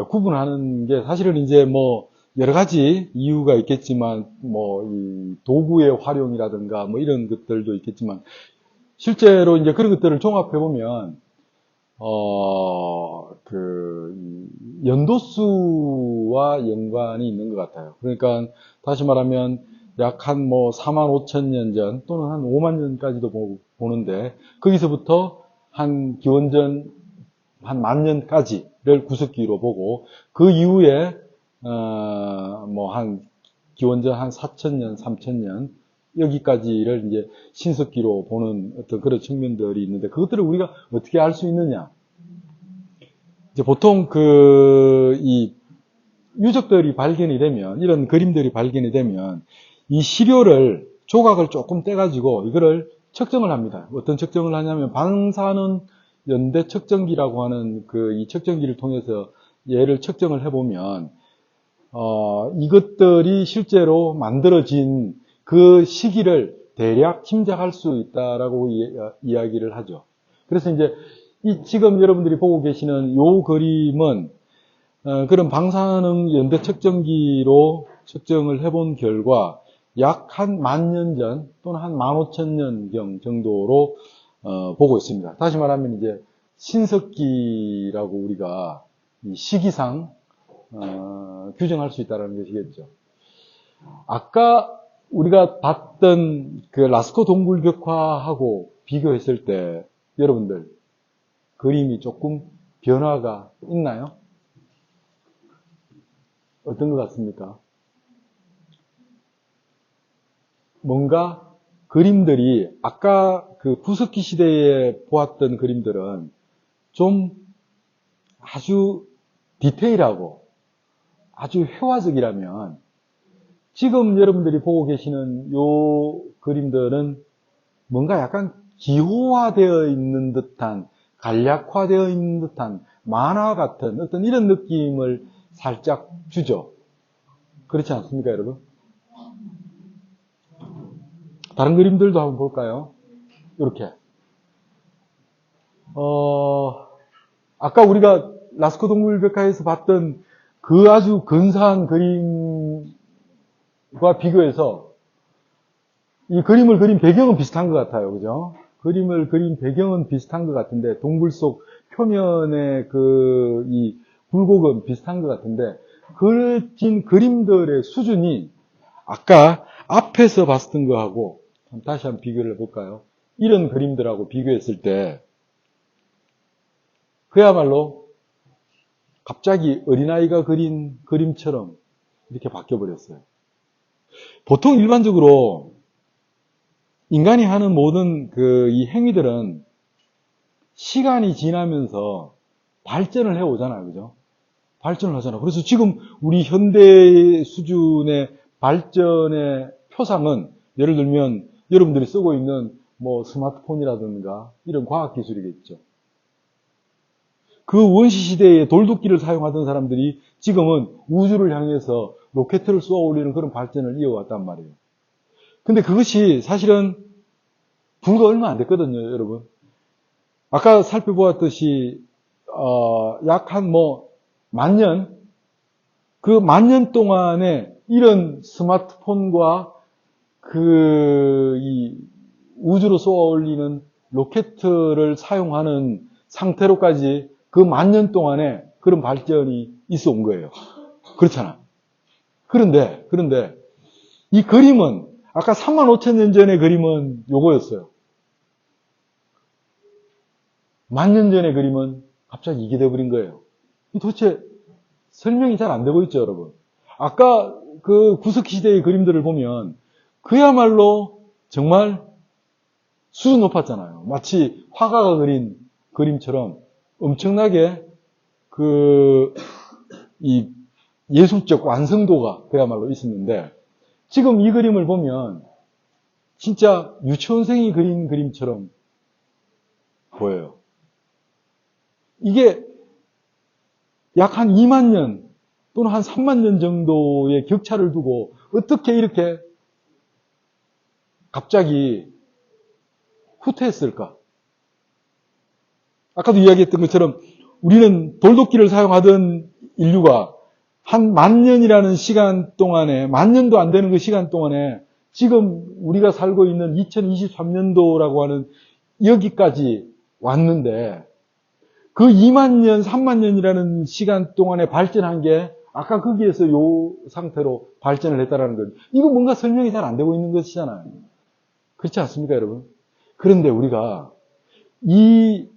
구분하는 게 사실은 이제 뭐 여러 가지 이유가 있겠지만, 뭐 이 도구의 활용이라든가 뭐 이런 것들도 있겠지만, 실제로 이제 그런 것들을 종합해 보면 연도수와 연관이 있는 것 같아요. 그러니까 다시 말하면 약 한 뭐 45,000년 전 또는 한 5만 년까지도 보는데, 거기서부터 한 기원전 한 10,000년까지를 구석기로 보고, 그 이후에 뭐 한 기원전 한 4,000년, 3,000년 여기까지를 이제 신석기로 보는 어떤 그런 측면들이 있는데, 그것들을 우리가 어떻게 알 수 있느냐? 이제 보통 이 유적들이 발견이 되면, 이런 그림들이 발견이 되면 이 시료를 조각을 조금 떼가지고 이거를 측정을 합니다. 어떤 측정을 하냐면 방사능 연대 측정기라고 하는 이 측정기를 통해서 얘를 측정을 해보면 이것들이 실제로 만들어진 그 시기를 대략 짐작할 수 있다라고 이야기를 하죠. 그래서 이제 지금 여러분들이 보고 계시는 요 그림은 그런 방사능 연대 측정기로 측정을 해본 결과 약 한 10,000년 전 또는 한 15,000년경 정도로 보고 있습니다. 다시 말하면 이제 신석기라고 우리가 이 시기상 규정할 수 있다는 것이겠죠. 아까 우리가 봤던 그 라스코 동굴벽화하고 비교했을 때 여러분들 그림이 조금 변화가 있나요? 어떤 것 같습니까? 뭔가 그림들이 아까 그 구석기 시대에 보았던 그림들은 좀 아주 디테일하고 아주 회화적이라면, 지금 여러분들이 보고 계시는 요 그림들은 뭔가 약간 기호화되어 있는 듯한, 간략화되어 있는 듯한 만화 같은 어떤 이런 느낌을 살짝 주죠. 그렇지 않습니까, 여러분? 다른 그림들도 한번 볼까요? 이렇게. 아까 우리가 라스코 동굴벽화에서 봤던 그 아주 근사한 그림과 비교해서 이 그림을 그린 배경은 비슷한 것 같아요. 그죠? 그림을 그린 배경은 비슷한 것 같은데, 동굴 속 표면의 이 굴곡은 비슷한 것 같은데, 그려진 그림들의 수준이 아까 앞에서 봤던 거하고 다시 한번 비교를 해볼까요? 이런 그림들하고 비교했을 때 그야말로 갑자기 어린아이가 그린 그림처럼 이렇게 바뀌어버렸어요. 보통 일반적으로 인간이 하는 모든 이 행위들은 시간이 지나면서 발전을 해오잖아요. 그죠? 발전을 하잖아요. 그래서 지금 우리 현대 수준의 발전의 표상은 예를 들면 여러분들이 쓰고 있는 뭐 스마트폰이라든가 이런 과학기술이겠죠. 그 원시시대에 돌도끼를 사용하던 사람들이 지금은 우주를 향해서 로켓을 쏘아 올리는 그런 발전을 이어왔단 말이에요. 근데 그것이 사실은 불과 얼마 안 됐거든요, 여러분. 아까 살펴보았듯이, 약 한 만년, 그 만년 동안에 이런 스마트폰과 이 우주로 쏘아 올리는 로켓을 사용하는 상태로까지 그 만년 동안에 그런 발전이 있어 온 거예요. 그렇잖아. 그런데, 이 그림은, 아까 35,000년 전의 그림은 요거였어요. 만년 전의 그림은 갑자기 이게 돼버린 거예요. 도대체 설명이 잘 안 되고 있죠, 여러분. 아까 그 구석기 시대의 그림들을 보면 그야말로 정말 수준 높았잖아요. 마치 화가가 그린 그림처럼 엄청나게 이 예술적 완성도가 그야말로 있었는데 지금 이 그림을 보면 진짜 유치원생이 그린 그림처럼 보여요. 이게 약 한 2만 년 또는 한 3만 년 정도의 격차를 두고 어떻게 이렇게 갑자기 후퇴했을까? 아까도 이야기했던 것처럼 우리는 돌도끼를 사용하던 인류가 한 10,000년이라는 시간 동안에, 10,000년도 안 되는 그 시간 동안에 지금 우리가 살고 있는 2023년도라고 하는 여기까지 왔는데 그 2만 년, 3만 년이라는 시간 동안에 발전한 게 아까 거기에서 요 상태로 발전을 했다라는 거예요. 이거 뭔가 설명이 잘 안 되고 있는 것이잖아요. 그렇지 않습니까, 여러분? 그런데 우리가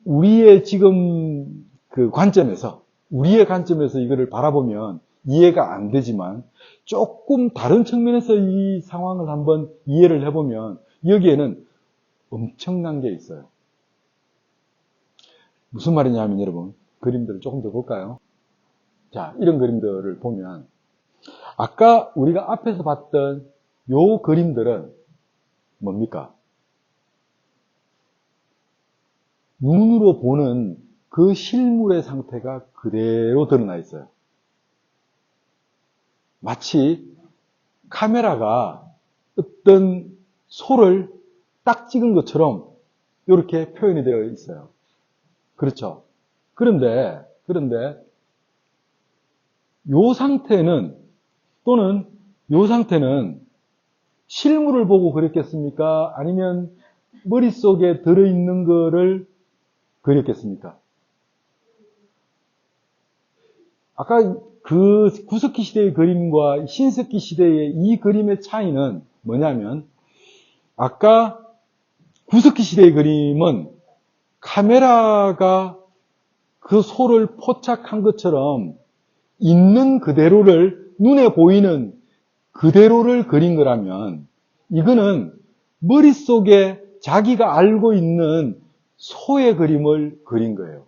우리의 지금 그 관점에서, 우리의 관점에서 이거를 바라보면 이해가 안 되지만 조금 다른 측면에서 이 상황을 한번 이해를 해보면 여기에는 엄청난 게 있어요. 무슨 말이냐면 여러분, 그림들을 조금 더 볼까요? 자, 이런 그림들을 보면 아까 우리가 앞에서 봤던 요 그림들은 뭡니까? 눈으로 보는 그 실물의 상태가 그대로 드러나 있어요. 마치 카메라가 어떤 소를 딱 찍은 것처럼 이렇게 표현이 되어 있어요. 그렇죠? 그런데 요 상태는 또는 요 상태는 실물을 보고 그렸겠습니까? 아니면 머릿속에 들어있는 거를 그렸겠습니까? 아까 그 구석기 시대의 그림과 신석기 시대의 이 그림의 차이는 뭐냐면 아까 구석기 시대의 그림은 카메라가 그 소를 포착한 것처럼 있는 그대로를 눈에 보이는 그대로를 그린 거라면 이거는 머릿속에 자기가 알고 있는 소의 그림을 그린 거예요.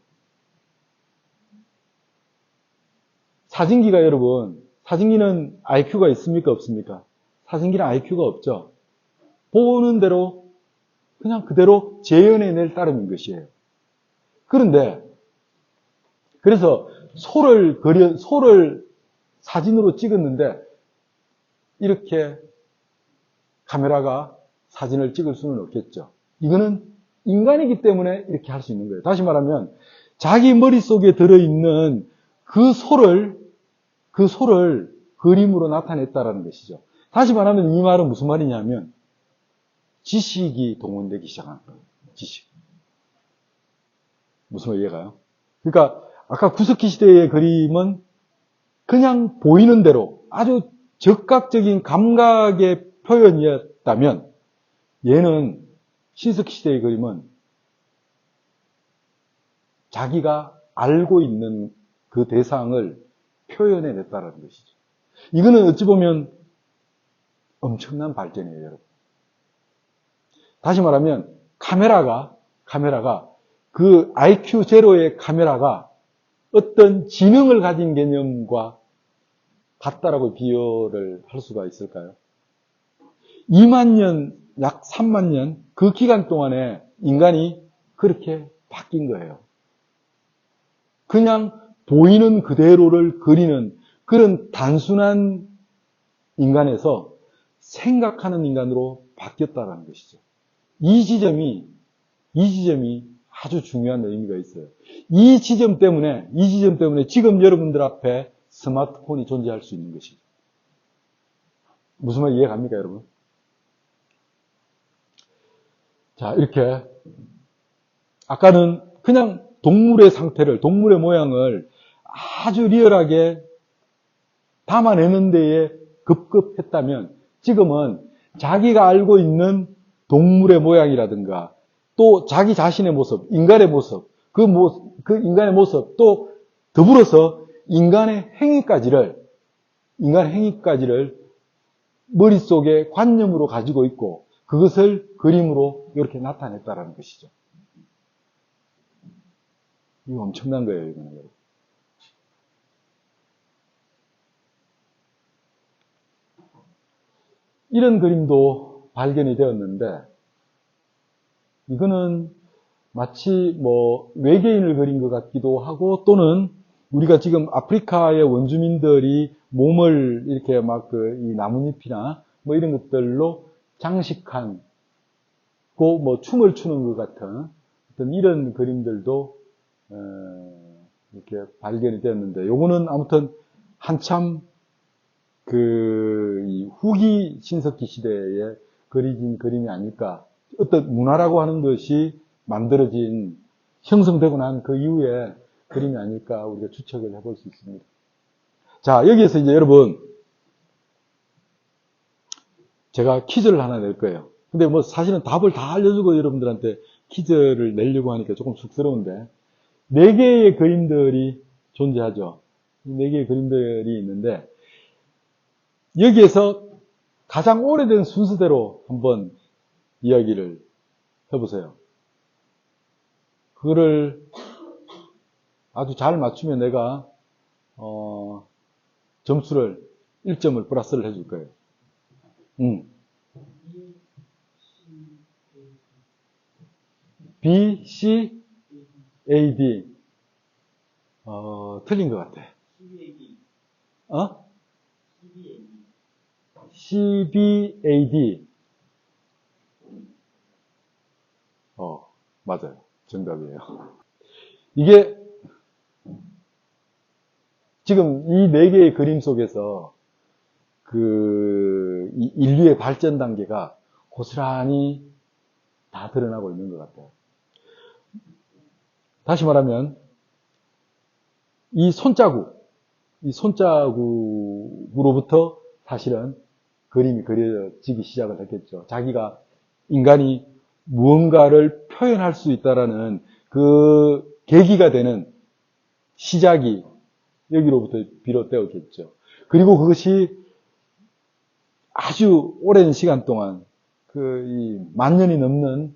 사진기가 여러분, 사진기는 IQ가 있습니까? 없습니까? 사진기는 IQ가 없죠. 보는 대로 그냥 그대로 재현해낼 따름인 것이에요. 그런데 그래서 소를 사진으로 찍었는데 이렇게 카메라가 사진을 찍을 수는 없겠죠. 이거는 인간이기 때문에 이렇게 할 수 있는 거예요. 다시 말하면 자기 머릿속에 들어있는 그 소를 그림으로 나타냈다라는 것이죠. 다시 말하면 이 말은 무슨 말이냐면 지식이 동원되기 시작한 거예요. 지식. 무슨 말 이해가요? 그러니까 아까 구석기 시대의 그림은 그냥 보이는 대로 아주 적극적인 감각의 표현이었다면 얘는 신석기 시대의 그림은 자기가 알고 있는 그 대상을 표현해냈다는 것이죠. 이거는 어찌 보면 엄청난 발전이에요, 여러분. 다시 말하면 카메라가 그 IQ 제로의 카메라가 어떤 지능을 가진 개념과 같다라고 비교를 할 수가 있을까요? 2만 년, 약 3만 년, 그 기간 동안에 인간이 그렇게 바뀐 거예요. 그냥 보이는 그대로를 그리는 그런 단순한 인간에서 생각하는 인간으로 바뀌었다는 것이죠. 이 지점이 아주 중요한 의미가 있어요. 이 지점 때문에 지금 여러분들 앞에 스마트폰이 존재할 수 있는 것이죠. 무슨 말 이해갑니까, 여러분? 자, 이렇게 아까는 그냥 동물의 상태를, 동물의 모양을 아주 리얼하게 담아내는 데에 급급했다면 지금은 자기가 알고 있는 동물의 모양이라든가 또 자기 자신의 모습, 인간의 모습, 그 인간의 모습 또 더불어서 인간의 행위까지를 머릿속에 관념으로 가지고 있고 그것을 그림으로 이렇게 나타냈다라는 것이죠. 이거 엄청난 거예요, 이거는. 이런 그림도 발견이 되었는데 이거는 마치 외계인을 그린 것 같기도 하고 또는 우리가 지금 아프리카의 원주민들이 몸을 이렇게 이 나뭇잎이나 이런 것들로 장식한 춤을 추는 것 같은 어떤 이런 그림들도 이렇게 발견이 되었는데 요거는 아무튼 한참 이 후기 신석기 시대에 그려진 그림이 아닐까. 어떤 문화라고 하는 것이 만들어진, 형성되고 난 그 이후에 그림이 아닐까 우리가 추측을 해볼 수 있습니다. 자, 여기에서 이제 여러분, 제가 퀴즈를 하나 낼 거예요. 근데 사실은 답을 다 알려주고 여러분들한테 퀴즈를 내려고 하니까 조금 쑥스러운데, 4개의 그림들이 존재하죠. 4개의 그림들이 있는데, 여기에서 가장 오래된 순서대로 한번 이야기를 해보세요. 그거를 아주 잘 맞추면 내가 점수를 1점을 플러스를 해줄 거예요. B, C, A, D. 틀린 것 같아. C, B, A, D. 맞아요. 정답이에요. 이게 지금 이 4개의 그림 속에서 이 인류의 발전 단계가 고스란히 다 드러나고 있는 것 같아요. 다시 말하면 이 손자국으로부터 사실은 그림이 그려지기 시작을 했겠죠. 자기가 인간이 무언가를 표현할 수 있다라는 그 계기가 되는 시작이 여기로부터 비롯되었겠죠. 그리고 그것이 아주 오랜 시간 동안 이 만년이 넘는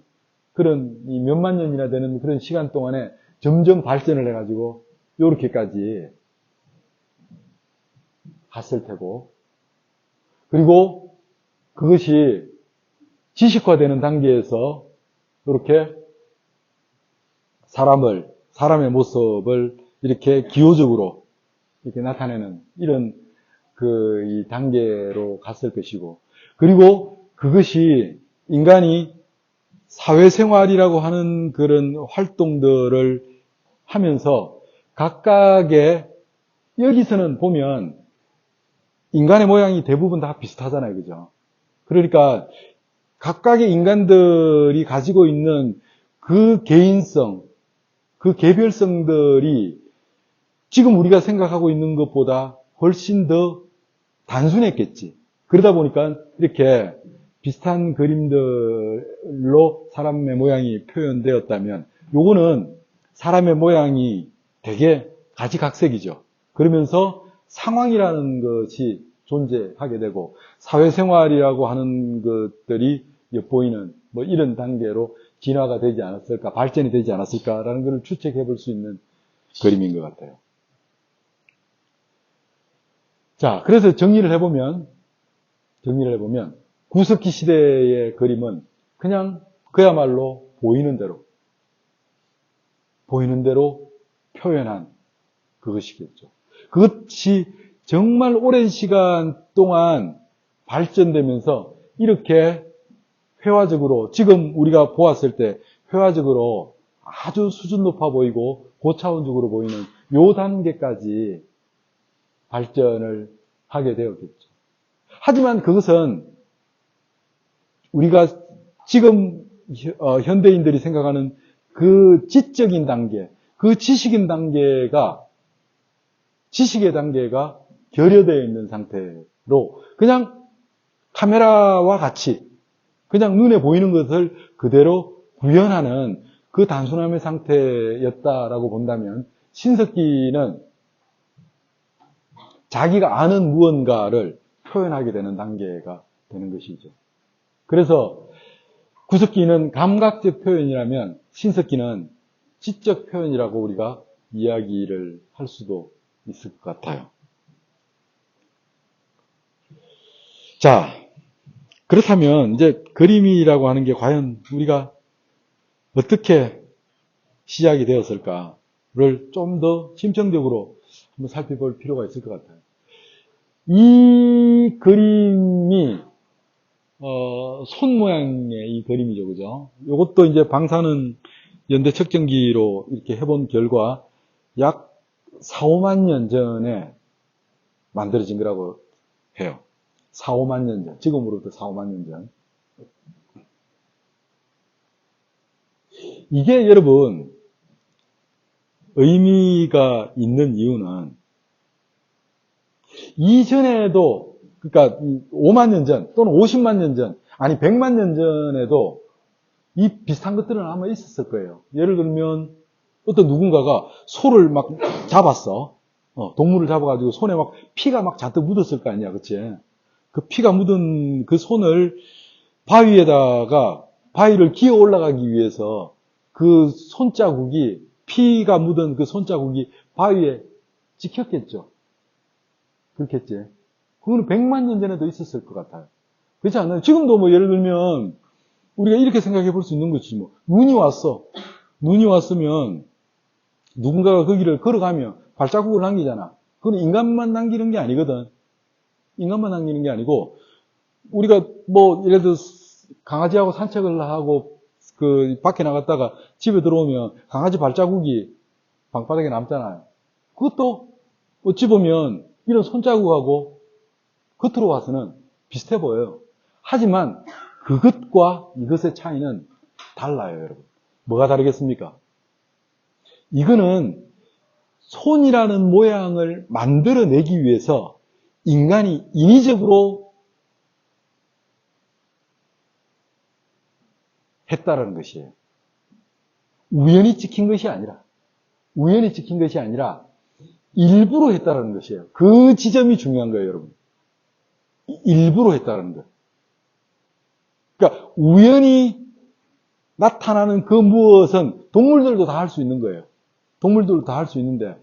그런 이 몇만 년이나 되는 그런 시간 동안에 점점 발전을 해가지고 요렇게까지 갔을 테고 그리고 그것이 지식화되는 단계에서 이렇게 사람의 모습을 이렇게 기호적으로 이렇게 나타내는 이런 이 단계로 갔을 것이고 그리고 그것이 인간이 사회생활이라고 하는 그런 활동들을 하면서 각각의 여기서는 보면 인간의 모양이 대부분 다 비슷하잖아요. 그죠? 그러니까 각각의 인간들이 가지고 있는 그 개인성, 그 개별성들이 지금 우리가 생각하고 있는 것보다 훨씬 더 단순했겠지. 그러다 보니까 이렇게 비슷한 그림들로 사람의 모양이 표현되었다면 요거는 사람의 모양이 되게 가지각색이죠. 그러면서 상황이라는 것이 존재하게 되고 사회생활이라고 하는 것들이 엿보이는 이런 단계로 진화가 되지 않았을까, 발전이 되지 않았을까라는 것을 추측해 볼 수 있는 그림인 것 같아요. 자, 그래서 정리를 해보면, 구석기 시대의 그림은 그냥 그야말로 보이는 대로 표현한 그것이겠죠. 그것이 정말 오랜 시간 동안 발전되면서 이렇게 회화적으로, 지금 우리가 보았을 때 회화적으로 아주 수준 높아 보이고 고차원적으로 보이는 요 단계까지 발전을 하게 되었겠죠. 하지만 그것은 우리가 지금 현대인들이 생각하는 그 지적인 단계, 그 지식의 단계가 결여되어 있는 상태로 그냥 카메라와 같이 그냥 눈에 보이는 것을 그대로 구현하는 그 단순함의 상태였다라고 본다면, 신석기는 자기가 아는 무언가를 표현하게 되는 단계가 되는 것이죠. 그래서 구석기는 감각적 표현이라면 신석기는 지적 표현이라고 우리가 이야기를 할 수도 있을 것 같아요. 자, 그렇다면 이제 그림이라고 하는 게 과연 우리가 어떻게 시작이 되었을까를 좀 더 심층적으로 한번 살펴볼 필요가 있을 것 같아요. 이 그림이 손 모양의 이 그림이죠, 그죠? 이것도 이제 방사능 연대 측정기로 이렇게 해본 결과 약 4, 5만 년 전에 만들어진 거라고 해요. 4, 5만 년 전. 지금으로부터 4, 5만 년 전. 이게 여러분, 의미가 있는 이유는 이전에도, 그러니까 5만 년 전 또는 50만 년 전, 아니 100만 년 전에도 이 비슷한 것들은 아마 있었을 거예요. 예를 들면 어떤 누군가가 소를 막 잡았어. 동물을 잡아가지고 손에 막 피가 막 잔뜩 묻었을 거 아니야, 그치? 그 피가 묻은 그 손을 바위를 기어 올라가기 위해서 그 손자국이, 피가 묻은 그 손자국이 바위에 찍혔겠죠. 그렇겠지. 그거는 100만 년 전에도 있었을 것 같아요. 그렇지 않나요? 지금도 뭐 예를 들면 우리가 이렇게 생각해 볼 수 있는 거지 뭐. 눈이 왔으면 누군가가 거기를 걸어가면 발자국을 남기잖아. 그건 인간만 남기는 게 아니거든. 인간만 남기는 게 아니고, 우리가 뭐 예를 들어 강아지하고 산책을 하고 그 밖에 나갔다가 집에 들어오면 강아지 발자국이 방바닥에 남잖아요. 그것도 어찌 보면 이런 손자국하고 겉으로 와서는 비슷해 보여요. 하지만 그것과 이것의 차이는 달라요, 여러분. 뭐가 다르겠습니까? 이거는 손이라는 모양을 만들어내기 위해서 인간이 인위적으로 했다라는 것이에요. 우연히 찍힌 것이 아니라 일부러 했다라는 것이에요. 그 지점이 중요한 거예요, 여러분. 일부러 했다라는 것. 그러니까 우연히 나타나는 그 무엇은 동물들도 다 할 수 있는 거예요. 동물들도 다 할 수 있는데,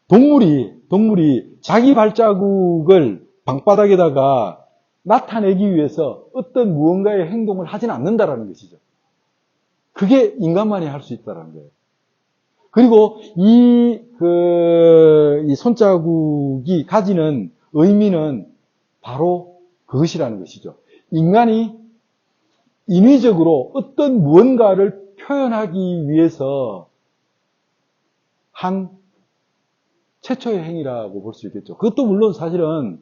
동물이 자기 발자국을 방바닥에다가 나타내기 위해서 어떤 무언가의 행동을 하진 않는다라는 것이죠. 그게 인간만이 할 수 있다라는 거예요. 그리고 이 손자국이 가지는 의미는 바로 그것이라는 것이죠. 인간이 인위적으로 어떤 무언가를 표현하기 위해서 한 최초의 행위라고 볼 수 있겠죠. 그것도 물론 사실은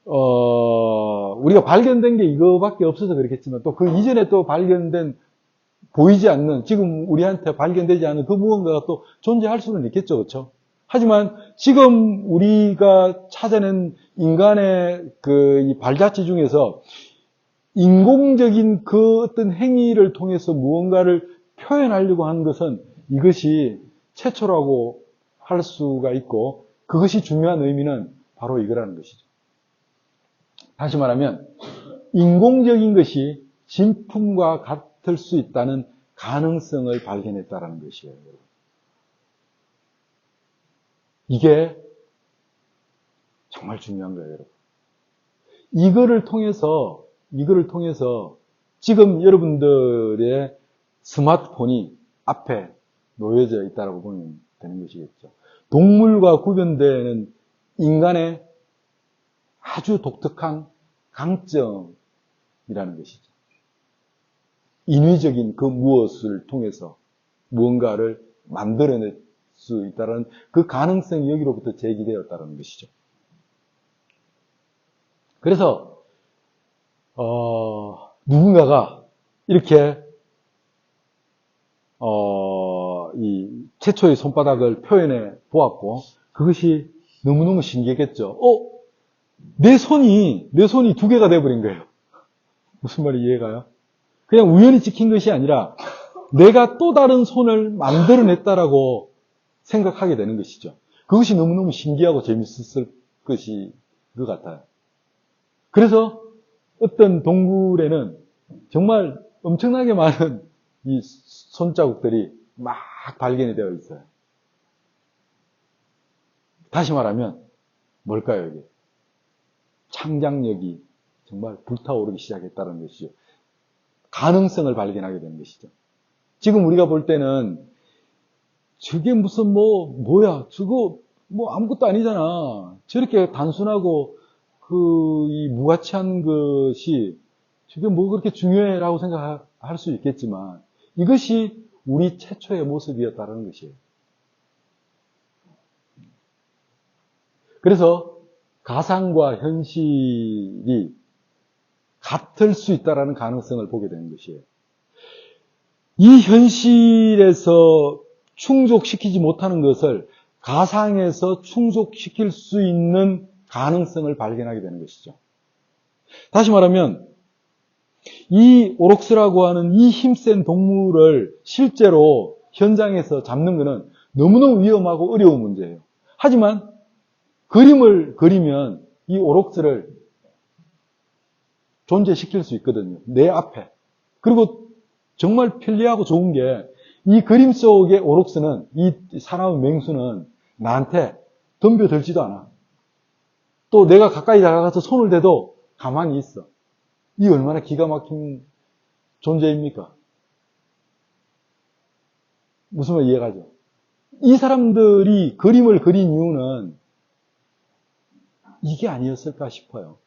우리가 발견된 게 이거밖에 없어서 그렇겠지만, 또 그 이전에 또 발견된 보이지 않는, 지금 우리한테 발견되지 않은 그 무언가가 또 존재할 수는 있겠죠, 그렇죠? 하지만 지금 우리가 찾아낸 인간의 이 발자취 중에서 인공적인 그 어떤 행위를 통해서 무언가를 표현하려고 하는 것은 이것이 최초라고 할 수가 있고, 그것이 중요한 의미는 바로 이거라는 것이죠. 다시 말하면 인공적인 것이 진품과 같을 수 있다는 가능성을 발견했다는 것이에요. 이게 정말 중요한 거예요, 여러분. 이거를 통해서 지금 여러분들의 스마트폰이 앞에 놓여져 있다고 보면 되는 것이겠죠. 동물과 구별되는 인간의 아주 독특한 강점이라는 것이죠. 인위적인 그 무엇을 통해서 무언가를 만들어낼 수 있다는 그 가능성이 여기로부터 제기되었다는 것이죠. 그래서 누군가가 이렇게 이 최초의 손바닥을 표현해 보았고 그것이 너무너무 신기했겠죠. 내 손이 두 개가 돼버린 거예요. 무슨 말이 이해가요? 그냥 우연히 찍힌 것이 아니라 내가 또 다른 손을 만들어냈다라고 생각하게 되는 것이죠. 그것이 너무너무 신기하고 재밌었을 것 같아요. 그래서 어떤 동굴에는 정말 엄청나게 많은 이 손자국들이 막 발견이 되어 있어요. 다시 말하면 뭘까요, 이게? 창작력이 정말 불타오르기 시작했다는 것이죠. 가능성을 발견하게 되는 것이죠. 지금 우리가 볼 때는 저게 무슨 뭐야, 저거 아무것도 아니잖아. 저렇게 단순하고 이 무가치한 것이 저게 그렇게 중요해라고 생각할 수 있겠지만 이것이 우리 최초의 모습이었다는 것이에요. 그래서 가상과 현실이 같을 수 있다는 가능성을 보게 되는 것이에요. 이 현실에서 충족시키지 못하는 것을 가상에서 충족시킬 수 있는 가능성을 발견하게 되는 것이죠. 다시 말하면 이 오록스라고 하는 이 힘센 동물을 실제로 현장에서 잡는 것은 너무너무 위험하고 어려운 문제예요. 하지만 그림을 그리면 이 오록스를 존재시킬 수 있거든요. 내 앞에. 그리고 정말 편리하고 좋은 게 이 그림 속의 오록스는 이 사나운 맹수는 나한테 덤벼들지도 않아. 또 내가 가까이 다가가서 손을 대도 가만히 있어. 이 얼마나 기가 막힌 존재입니까? 무슨 말 이해가죠? 이 사람들이 그림을 그린 이유는 이게 아니었을까 싶어요.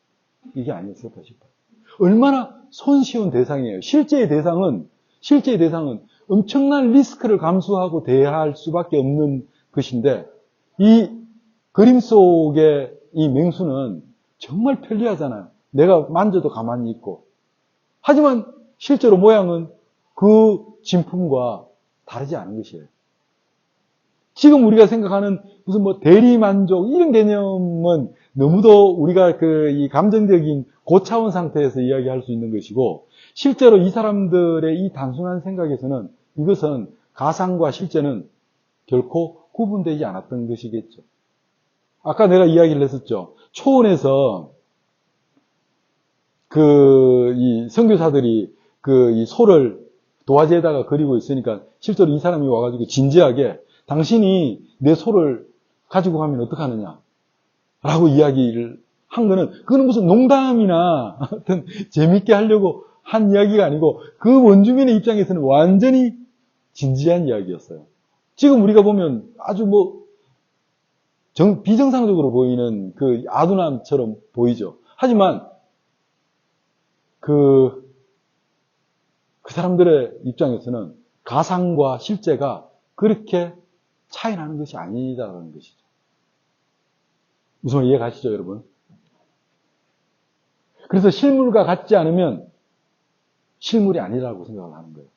이게 아니었을까 싶어요. 얼마나 손쉬운 대상이에요. 실제의 대상은 엄청난 리스크를 감수하고 대할 수밖에 없는 것인데 이 그림 속의 이 맹수는 정말 편리하잖아요. 내가 만져도 가만히 있고. 하지만 실제로 모양은 그 진품과 다르지 않은 것이에요. 지금 우리가 생각하는 무슨 대리만족 이런 개념은 너무도 우리가 이 감정적인 고차원 상태에서 이야기할 수 있는 것이고 실제로 이 사람들의 이 단순한 생각에서는 이것은 가상과 실제는 결코 구분되지 않았던 것이겠죠. 아까 내가 이야기를 했었죠. 초원에서 이 선교사들이 이 소를 도화지에다가 그리고 있으니까 실제로 이 사람이 와가지고 진지하게 당신이 내 소를 가지고 가면 어떡하느냐 라고 이야기를 한 거는 그건 무슨 농담이나 어떤 재밌게 하려고 한 이야기가 아니고 그 원주민의 입장에서는 완전히 진지한 이야기였어요. 지금 우리가 보면 아주 비정상적으로 보이는 그 아둔함처럼 보이죠. 하지만 그 사람들의 입장에서는 가상과 실제가 그렇게 차이 나는 것이 아니다라는 것이죠. 무슨 말 이해가시죠, 여러분? 그래서 실물과 같지 않으면 실물이 아니라고 생각을 하는 거예요.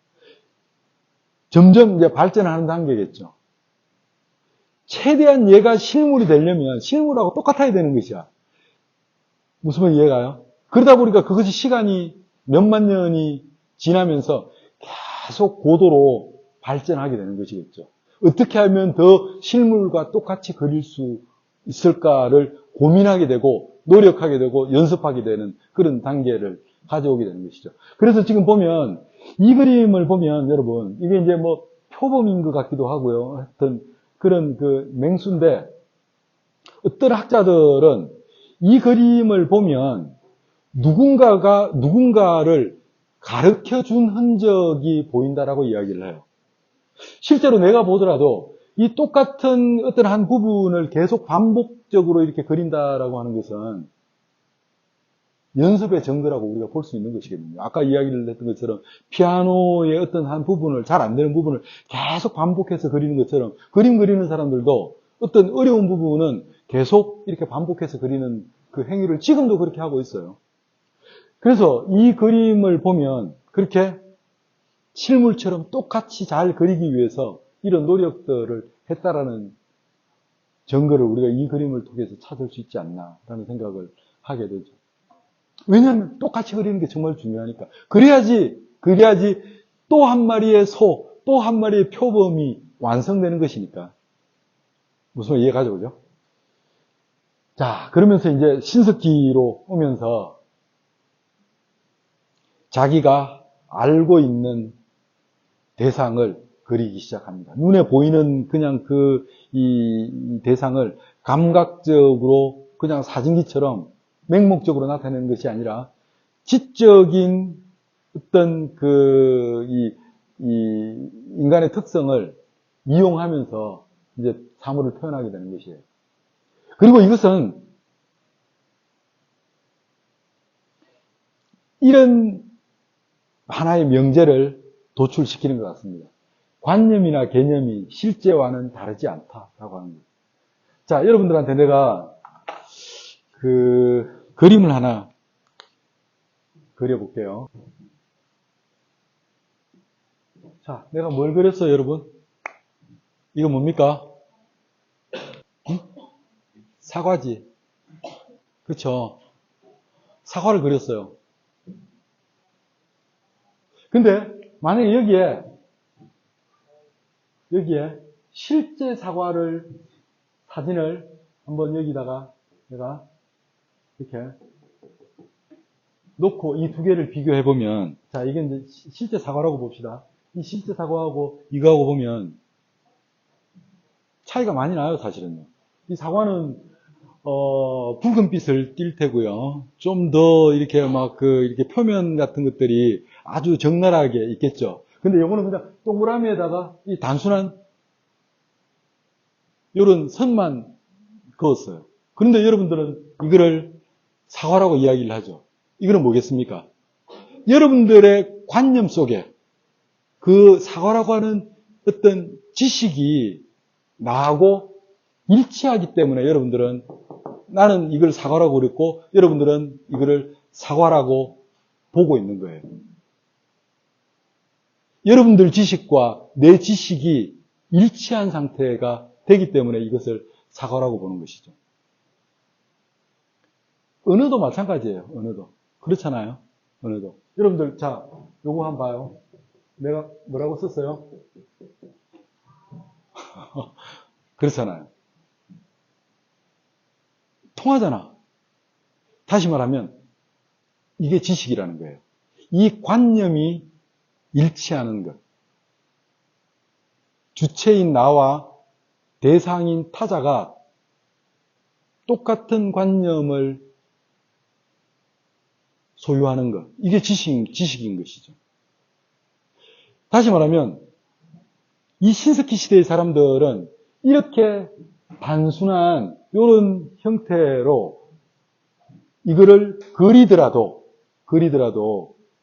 점점 이제 발전하는 단계겠죠. 최대한 얘가 실물이 되려면 실물하고 똑같아야 되는 것이야. 무슨 말 이해가요? 그러다 보니까 그것이 시간이 몇만 년이 지나면서 계속 고도로 발전하게 되는 것이겠죠. 어떻게 하면 더 실물과 똑같이 그릴 수 있을까를 고민하게 되고 노력하게 되고 연습하게 되는 그런 단계를 가져오게 되는 것이죠. 그래서 지금 보면 이 그림을 보면 여러분 이게 이제 표범인 것 같기도 하고요. 어떤 그런 맹수인데 어떤 학자들은 이 그림을 보면 누군가가 누군가를 가르쳐 준 흔적이 보인다라고 이야기를 해요. 실제로 내가 보더라도 이 똑같은 어떤 한 부분을 계속 반복적으로 이렇게 그린다라고 하는 것은 연습의 증거라고 우리가 볼 수 있는 것이거든요. 아까 이야기를 했던 것처럼 피아노의 어떤 한 부분을, 잘 안 되는 부분을 계속 반복해서 그리는 것처럼 그림 그리는 사람들도 어떤 어려운 부분은 계속 이렇게 반복해서 그리는 그 행위를 지금도 그렇게 하고 있어요. 그래서 이 그림을 보면 그렇게 실물처럼 똑같이 잘 그리기 위해서 이런 노력들을 했다라는 증거를 우리가 이 그림을 통해서 찾을 수 있지 않나라는 생각을 하게 되죠. 왜냐하면 똑같이 그리는 게 정말 중요하니까. 그래야지 또 한 마리의 소, 또 한 마리의 표범이 완성되는 것이니까. 무슨 말 이해가죠, 그죠? 자, 그러면서 이제 신석기로 오면서 자기가 알고 있는 대상을 그리기 시작합니다. 눈에 보이는 그냥 이 대상을 감각적으로 그냥 사진기처럼 맹목적으로 나타내는 것이 아니라 지적인 어떤 이 인간의 특성을 이용하면서 이제 사물을 표현하게 되는 것이에요. 그리고 이것은 이런 하나의 명제를 도출시키는 것 같습니다. 관념이나 개념이 실제와는 다르지 않다라고 하는 거예요. 자, 여러분들한테 내가 그림을 하나 그려볼게요. 자, 내가 뭘 그렸어요, 여러분? 이거 뭡니까? 응? 사과지. 그렇죠? 사과를 그렸어요. 근데 만약에 여기에 실제 사과를 사진을 한번 여기다가 내가 이렇게 놓고 이 두 개를 비교해 보면, 자, 이게 이제 실제 사과라고 봅시다. 이 실제 사과하고 이거하고 보면 차이가 많이 나요, 사실은요. 이 사과는 붉은빛을 띌 테고요. 좀 더 이렇게 이렇게 표면 같은 것들이 아주 적나라하게 있겠죠. 근데 이거는 그냥 동그라미에다가 이 단순한 이런 선만 그었어요. 그런데 여러분들은 이거를 사과라고 이야기를 하죠. 이거는 뭐겠습니까? 여러분들의 관념 속에 그 사과라고 하는 어떤 지식이 나하고 일치하기 때문에 여러분들은 나는 이걸 사과라고 그랬고 여러분들은 이거를 사과라고 보고 있는 거예요. 여러분들 지식과 내 지식이 일치한 상태가 되기 때문에 이것을 사과라고 보는 것이죠. 언어도 마찬가지예요. 언어도. 그렇잖아요. 언어도. 여러분들 자, 요거 한번 봐요. 내가 뭐라고 썼어요? 그렇잖아요. 통하잖아. 다시 말하면 이게 지식이라는 거예요. 이 관념이 일치하는 것. 주체인 나와 대상인 타자가 똑같은 관념을 소유하는 것. 이게 지식인 것이죠. 다시 말하면 이 신석기 시대의 사람들은 이렇게 단순한 이런 형태로 이거를 그리더라도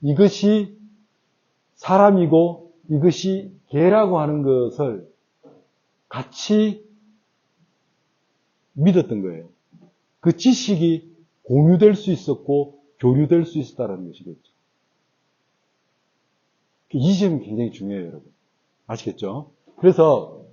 이것이 사람이고 이것이 개라고 하는 것을 같이 믿었던 거예요. 그 지식이 공유될 수 있었고 교류될 수 있었다는 것이겠죠. 이 점이 굉장히 중요해요, 여러분. 아시겠죠? 그래서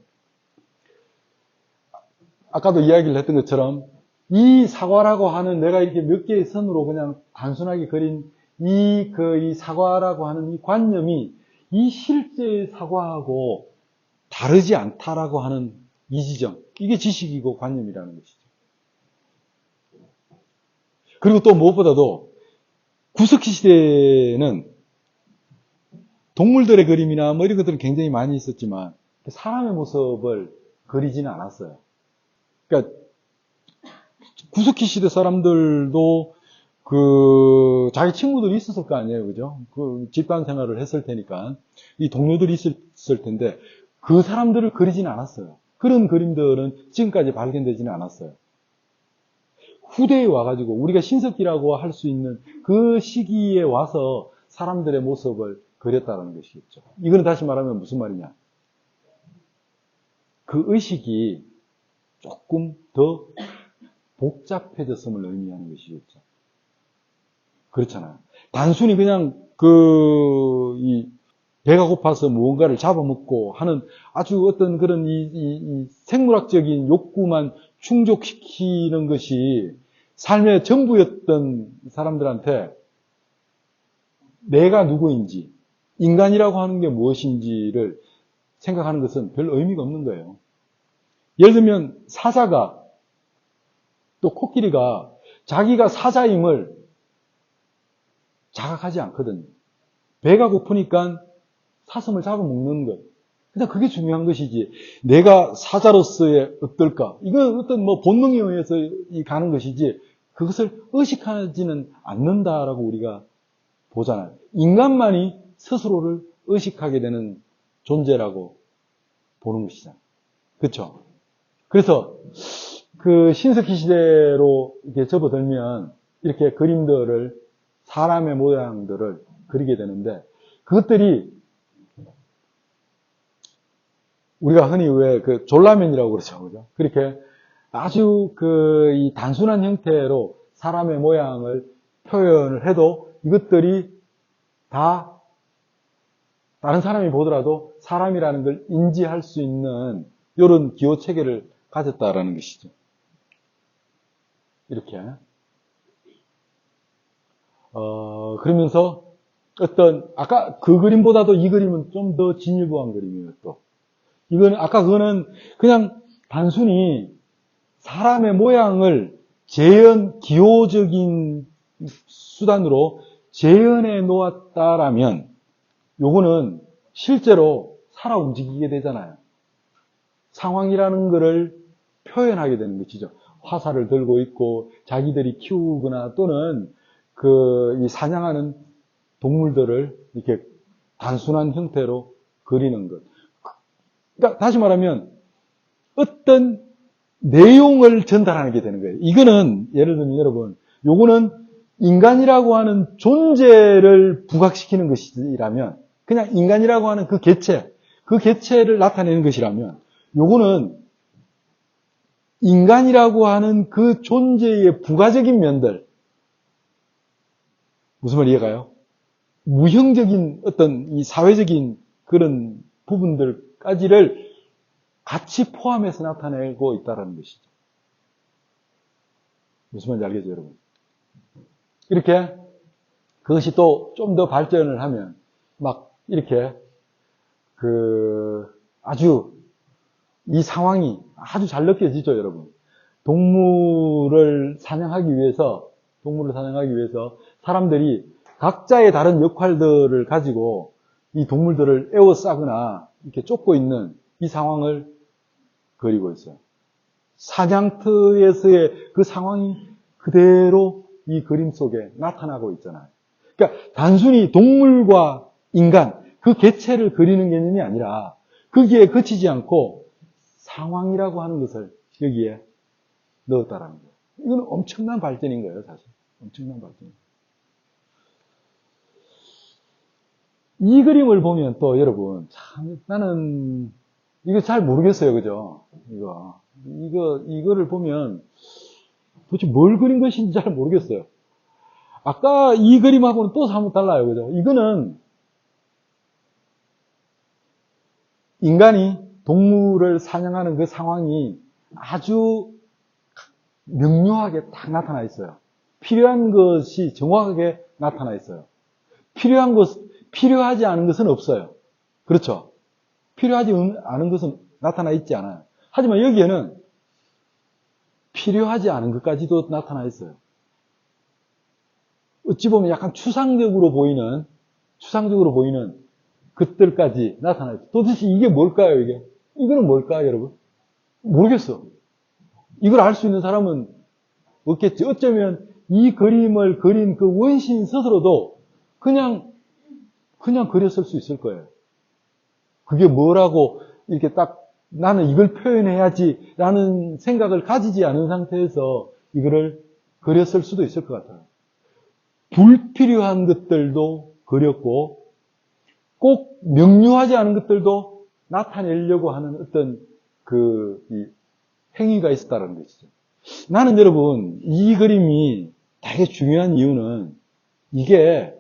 아까도 이야기를 했던 것처럼 이 사과라고 하는 내가 이렇게 몇 개의 선으로 그냥 단순하게 그린 이 사과라고 하는 이 관념이 이 실제의 사과하고 다르지 않다라고 하는 이 지점. 이게 지식이고 관념이라는 것이죠. 그리고 또 무엇보다도 구석기 시대에는 동물들의 그림이나 이런 것들은 굉장히 많이 있었지만 사람의 모습을 그리지는 않았어요. 그러니까 구석기 시대 사람들도 자기 친구들이 있었을 거 아니에요, 그죠? 집단 생활을 했을 테니까. 이 동료들이 있었을 텐데, 그 사람들을 그리지는 않았어요. 그런 그림들은 지금까지 발견되지는 않았어요. 후대에 와가지고 우리가 신석기라고 할 수 있는 그 시기에 와서 사람들의 모습을 그렸다는 것이겠죠. 이거는 다시 말하면 무슨 말이냐. 그 의식이 조금 더 복잡해졌음을 의미하는 것이겠죠. 그렇잖아요. 단순히 그냥 배가 고파서 무언가를 잡아먹고 하는 아주 어떤 그런 이 생물학적인 욕구만 충족시키는 것이 삶의 전부였던 사람들한테 내가 누구인지, 인간이라고 하는 게 무엇인지를 생각하는 것은 별 의미가 없는 거예요. 예를 들면 사자가, 또 코끼리가 자기가 사자임을 자각하지 않거든요. 배가 고프니까 사슴을 잡아먹는 것. 그냥 그게 중요한 것이지. 내가 사자로서의 어떨까? 이건 어떤 본능에 의해서 가는 것이지, 그것을 의식하지는 않는다라고 우리가 보잖아요. 인간만이 스스로를 의식하게 되는 존재라고 보는 것이잖아요. 그렇죠? 그래서 그 신석기 시대로 이렇게 접어들면 이렇게 그림들을, 사람의 모양들을 그리게 되는데, 그것들이 우리가 흔히 왜 졸라맨이라고 그러죠. 그죠? 그렇게 아주 이 단순한 형태로 사람의 모양을 표현을 해도 이것들이 다 다른 사람이 보더라도 사람이라는 걸 인지할 수 있는 이런 기호 체계를 가졌다라는 것이죠. 이렇게. 그러면서 아까 그 그림보다도 이 그림은 좀 더 진일보한 그림이에요, 또. 그거는 그냥 단순히 사람의 모양을 기호적인 수단으로 재현해 놓았다라면, 요거는 실제로 살아 움직이게 되잖아요. 상황이라는 것을 표현하게 되는 것이죠. 화살을 들고 있고, 자기들이 키우거나 또는 이 사냥하는 동물들을 이렇게 단순한 형태로 그리는 것. 그러니까 다시 말하면 어떤 내용을 전달하게 되는 거예요. 이거는 예를 들면 여러분, 요거는 인간이라고 하는 존재를 부각시키는 것이라면, 그냥 인간이라고 하는 그 개체를 나타내는 것이라면, 요거는 인간이라고 하는 그 존재의 부가적인 면들, 무슨 말 이해가요? 무형적인 어떤 이 사회적인 그런 부분들까지를 같이 포함해서 나타내고 있다는 것이죠. 무슨 말인지 알겠죠, 여러분? 이렇게 그것이 또 좀 더 발전을 하면 막 이렇게 아주 이 상황이 아주 잘 느껴지죠, 여러분. 동물을 사냥하기 위해서 사람들이 각자의 다른 역할들을 가지고 이 동물들을 에워싸거나 이렇게 쫓고 있는 이 상황을 그리고 있어요. 사냥터에서의 그 상황이 그대로 이 그림 속에 나타나고 있잖아요. 그러니까 단순히 동물과 인간, 그 개체를 그리는 개념이 아니라 거기에 그치지 않고 상황이라고 하는 것을 여기에 넣었다라는 거예요. 이건 엄청난 발전인 거예요, 사실. 엄청난 발전. 이 그림을 보면 또 여러분, 참, 나는 이거 잘 모르겠어요, 그죠? 이거를 보면 도대체 뭘 그린 것인지 잘 모르겠어요. 아까 이 그림하고는 또 사뭇 달라요, 그죠? 이거는 인간이 동물을 사냥하는 그 상황이 아주 명료하게 딱 나타나 있어요. 필요한 것이 정확하게 나타나 있어요. 필요하지 않은 것은 없어요. 그렇죠? 필요하지 않은 것은 나타나 있지 않아요. 하지만 여기에는 필요하지 않은 것까지도 나타나 있어요. 어찌 보면 약간 추상적으로 보이는 것들까지 나타나 있어요. 도대체 이게 뭘까요, 이게? 이거는 뭘까요, 여러분? 모르겠어. 이걸 알 수 있는 사람은 없겠지. 어쩌면 이 그림을 그린 그 원시인 스스로도 그냥 그렸을 수 있을 거예요. 그게 뭐라고 이렇게 딱 나는 이걸 표현해야지 라는 생각을 가지지 않은 상태에서 이거를 그렸을 수도 있을 것 같아요. 불필요한 것들도 그렸고 꼭 명료하지 않은 것들도 나타내려고 하는 어떤 이 행위가 있었다는 것이죠. 나는 여러분 이 그림이 되게 중요한 이유는 이게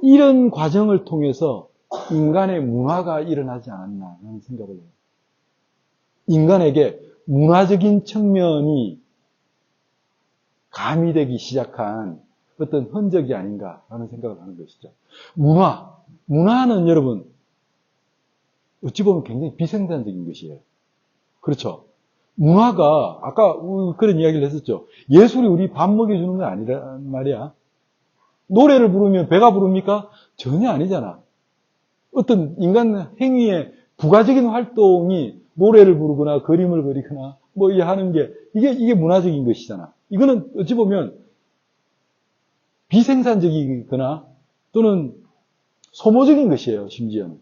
이런 과정을 통해서 인간의 문화가 일어나지 않았나 하는 생각을 해요. 인간에게 문화적인 측면이 가미되기 시작한 어떤 흔적이 아닌가 하는 생각을 하는 것이죠. 문화는 여러분 어찌 보면 굉장히 비생산적인 것이에요. 그렇죠? 문화가 아까 그런 이야기를 했었죠. 예술이 우리 밥 먹여주는 거 아니란 말이야. 노래를 부르면 배가 부릅니까? 전혀 아니잖아. 어떤 인간 행위의 부가적인 활동이 노래를 부르거나 그림을 그리거나 뭐 이 하는 게 이게 문화적인 것이잖아. 이거는 어찌 보면 비생산적이거나 또는 소모적인 것이에요. 심지어는.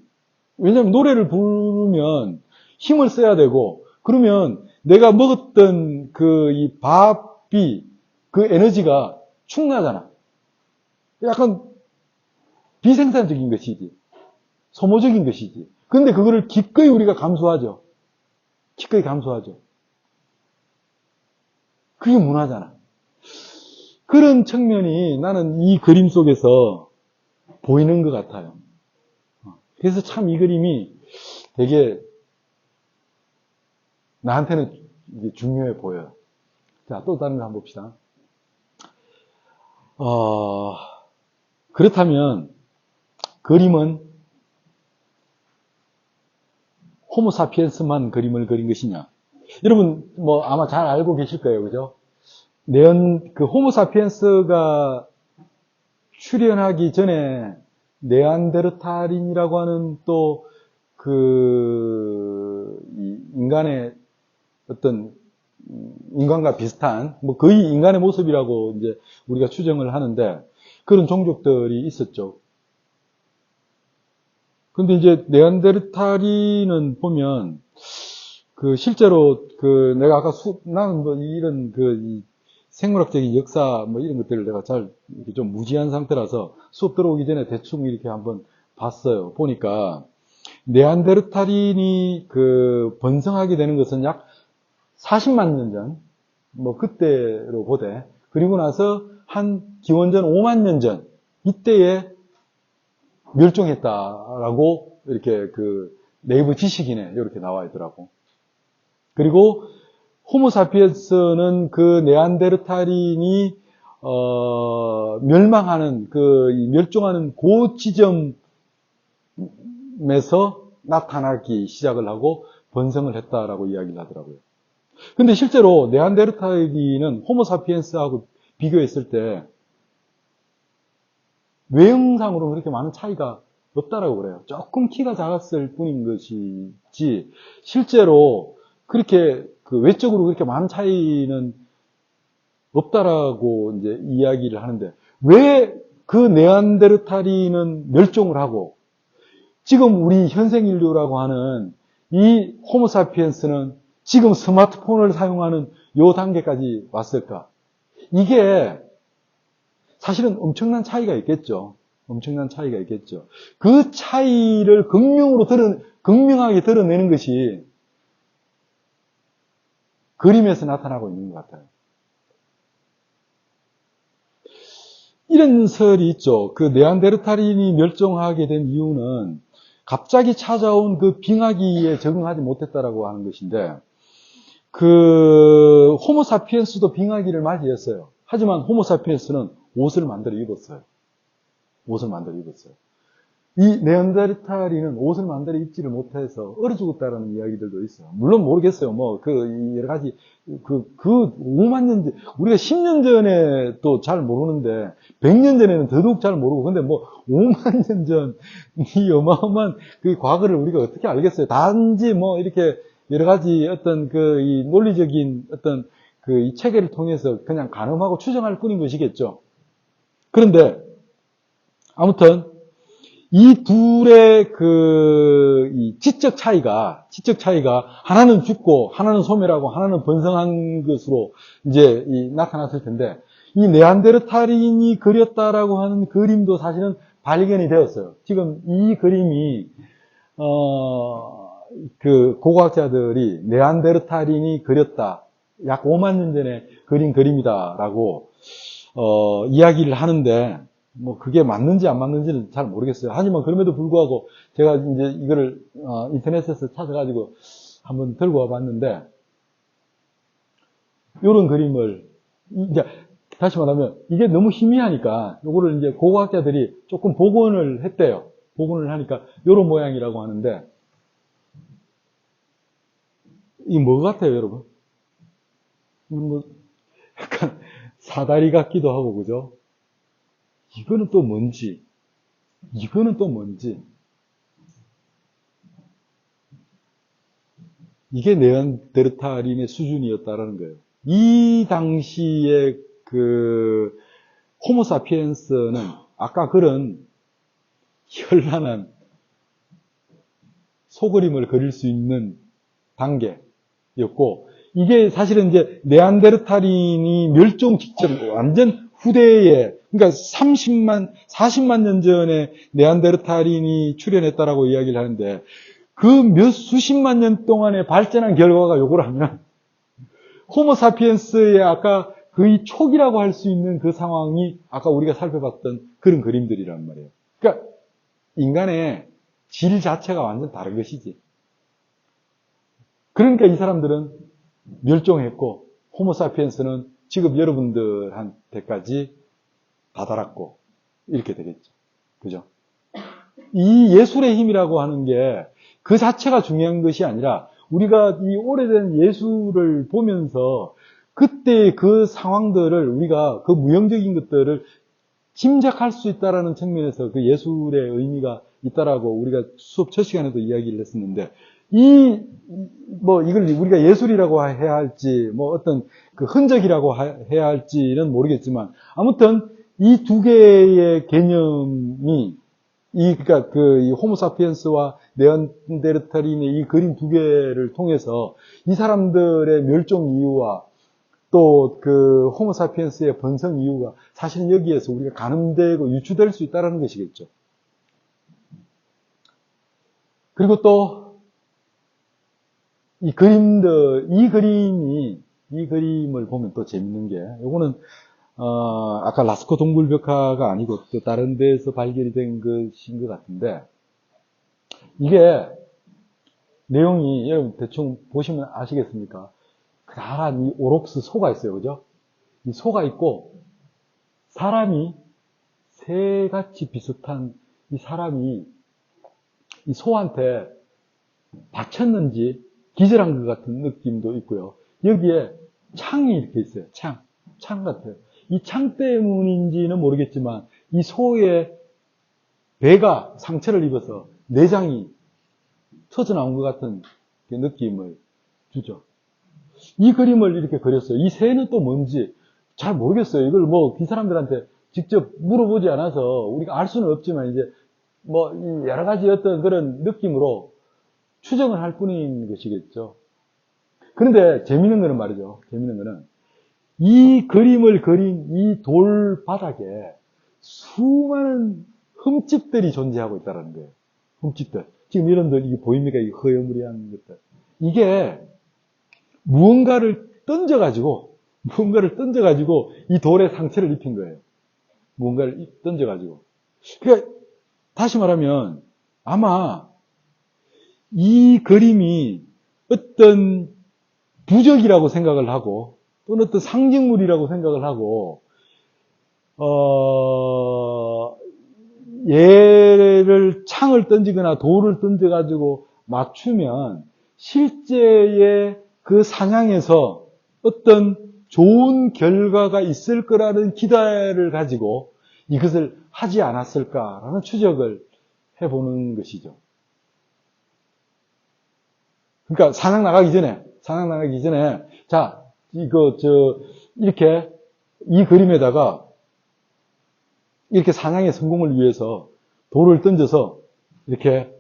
왜냐하면 노래를 부르면 힘을 써야 되고 그러면 내가 먹었던 이 밥이 그 에너지가 충나잖아. 약간 비생산적인 것이지. 소모적인 것이지. 그런데 그거를 기꺼이 우리가 감수하죠. 기꺼이 감수하죠. 그게 문화잖아. 그런 측면이 나는 이 그림 속에서 보이는 것 같아요. 그래서 참 이 그림이 되게 나한테는 이게 중요해 보여요. 자, 또 다른 거 한번 봅시다. 그렇다면 그림은 호모사피엔스만 그림을 그린 것이냐? 여러분 뭐 아마 잘 알고 계실 거예요, 그죠? 호모사피엔스가 출현하기 전에 네안데르탈인이라고 하는 또 인간의 어떤 인간과 비슷한 뭐 거의 인간의 모습이라고 이제 우리가 추정을 하는데 그런 종족들이 있었죠. 근데 이제 네안데르탈인은 보면 실제로 내가 아까 나는 뭐 이런 이 생물학적인 역사 뭐 이런 것들을 내가 잘 이렇게 좀 무지한 상태라서 수업 들어오기 전에 대충 이렇게 한번 봤어요. 보니까 네안데르탈인이 번성하게 되는 것은 약 40만 년 전, 뭐 그때로 보되 그리고 나서 한 기원전 5만 년 전 이때에 멸종했다라고 이렇게 네이버 지식인에 이렇게 나와 있더라고. 그리고 호모사피엔스는 네안데르탈인이 멸망하는 멸종하는 그 지점에서 나타나기 시작을 하고 번성을 했다라고 이야기를 하더라고요. 근데 실제로 네안데르탈인은 호모사피엔스하고 비교했을 때 외형상으로는 그렇게 많은 차이가 없다라고 그래요. 조금 키가 작았을 뿐인 것이지 실제로 그렇게 외적으로 그렇게 많은 차이는 없다라고 이제 이야기를 하는데 왜 네안데르탈인은 멸종을 하고 지금 우리 현생 인류라고 하는 이 호모사피엔스는 지금 스마트폰을 사용하는 요 단계까지 왔을까? 이게 사실은 엄청난 차이가 있겠죠. 엄청난 차이가 있겠죠. 그 차이를 극명하게 드러내는 것이 그림에서 나타나고 있는 것 같아요. 이런 설이 있죠. 네안데르탈인이 멸종하게 된 이유는 갑자기 찾아온 빙하기에 적응하지 못했다라고 하는 것인데, 호모사피엔스도 빙하기를 맞이했어요. 하지만 호모사피엔스는 옷을 만들어 입었어요. 옷을 만들어 입었어요. 이 네안데르탈인은 옷을 만들어 입지를 못해서 얼어 죽었다라는 이야기들도 있어요. 물론 모르겠어요. 뭐, 여러 가지, 5만 년 전, 우리가 10년 전에 또 잘 모르는데, 100년 전에는 더더욱 잘 모르고, 근데 뭐, 5만 년 전, 이 어마어마한 과거를 우리가 어떻게 알겠어요. 단지 뭐, 이렇게, 여러 가지 어떤 이 논리적인 어떤 이 체계를 통해서 그냥 가늠하고 추정할 뿐인 것이겠죠. 그런데 아무튼 이 둘의 이 지적 차이가 하나는 죽고 하나는 소멸하고 하나는 번성한 것으로 이제 나타났을 텐데, 이 네안데르탈인이 그렸다라고 하는 그림도 사실은 발견이 되었어요. 지금 이 그림이 고고학자들이 네안데르탈인이 그렸다, 약 5만 년 전에 그린 그림이다라고 이야기를 하는데, 뭐 그게 맞는지 안 맞는지는 잘 모르겠어요. 하지만 그럼에도 불구하고 제가 이제 이거를 인터넷에서 찾아가지고 한번 들고 와봤는데, 이런 그림을 이제 다시 말하면 이게 너무 희미하니까 요거를 이제 고고학자들이 조금 복원을 했대요. 복원을 하니까 이런 모양이라고 하는데, 이게 뭐 같아요, 여러분? 뭐 약간 사다리 같기도 하고, 그죠? 이거는 또 뭔지, 이게 네안데르탈인의 수준이었다라는 거예요. 이 당시에 호모사피엔스는 아까 그런 현란한 소그림을 그릴 수 있는 단계였고, 이게 사실은 이제 네안데르탈인이 멸종 직전 완전 후대에, 그러니까 40만 년 전에 네안데르탈인이 출현했다라고 이야기를 하는데, 그 수십만 년 동안에 발전한 결과가 요걸 하면, 호모사피엔스의 아까 거의 초기라고 할 수 있는 그 상황이 아까 우리가 살펴봤던 그런 그림들이란 말이에요. 그러니까 인간의 질 자체가 완전 다른 것이지. 그러니까 이 사람들은 멸종했고, 호모사피엔스는 지금 여러분들한테까지 다다랐고, 이렇게 되겠죠. 그죠? 이 예술의 힘이라고 하는 게 그 자체가 중요한 것이 아니라, 우리가 이 오래된 예술을 보면서 그때의 그 상황들을 우리가 그 무형적인 것들을 짐작할 수 있다라는 측면에서 그 예술의 의미가 있다라고 우리가 수업 첫 시간에도 이야기를 했었는데, 이걸 우리가 예술이라고 해야 할지, 어떤 그 흔적이라고 해야 할지는 모르겠지만, 아무튼 이 두 개의 개념이 그러니까 이 호모사피엔스와 네안데르탈인의 이 그림 두 개를 통해서 이 사람들의 멸종 이유와 또 그 호모사피엔스의 번성 이유가 사실은 여기에서 우리가 가늠되고 유추될 수 있다는 것이겠죠. 그리고 또 이 그림을 보면 또 재밌는 게, 요거는 아까 라스코 동굴벽화가 아니고 또 다른 데서 발견이 된 것인 것 같은데, 이게 내용이 여러분 대충 보시면 아시겠습니까? 다란 이 오록스 소가 있어요, 그죠? 이 소가 있고, 사람이 새같이 비슷한 이 사람이 이 소한테 다쳤는지 기절한 것 같은 느낌도 있고요. 여기에 창이 이렇게 있어요. 창 같아요. 이 창 때문인지는 모르겠지만 이 소의 배가 상처를 입어서 내장이 터져나온 것 같은 느낌을 주죠. 이 그림을 이렇게 그렸어요. 이 새는 또 뭔지 잘 모르겠어요. 이걸 이 사람들한테 직접 물어보지 않아서 우리가 알 수는 없지만, 이제 여러 가지 어떤 그런 느낌으로 추정을 할 뿐인 것이겠죠. 그런데 재밌는 거는 말이죠. 재밌는 거는 이 그림을 그린 이 돌 바닥에 수많은 흠집들이 존재하고 있다는 거예요. 흠집들. 지금 이런들 이게 보입니까? 이 허여무리한 것들. 이게 무언가를 던져가지고 이 돌에 상처를 입힌 거예요. 무언가를 던져가지고. 그러니까 다시 말하면 아마 이 그림이 어떤 부적이라고 생각을 하고, 또는 어떤 상징물이라고 생각을 하고, 얘를 창을 던지거나 돌을 던져가지고 맞추면 실제의 그 사냥에서 어떤 좋은 결과가 있을 거라는 기대를 가지고 이것을 하지 않았을까라는 추적을 해보는 것이죠. 그러니까 사냥 나가기 전에, 자, 이렇게, 이 그림에다가, 이렇게 사냥의 성공을 위해서 돌을 던져서, 이렇게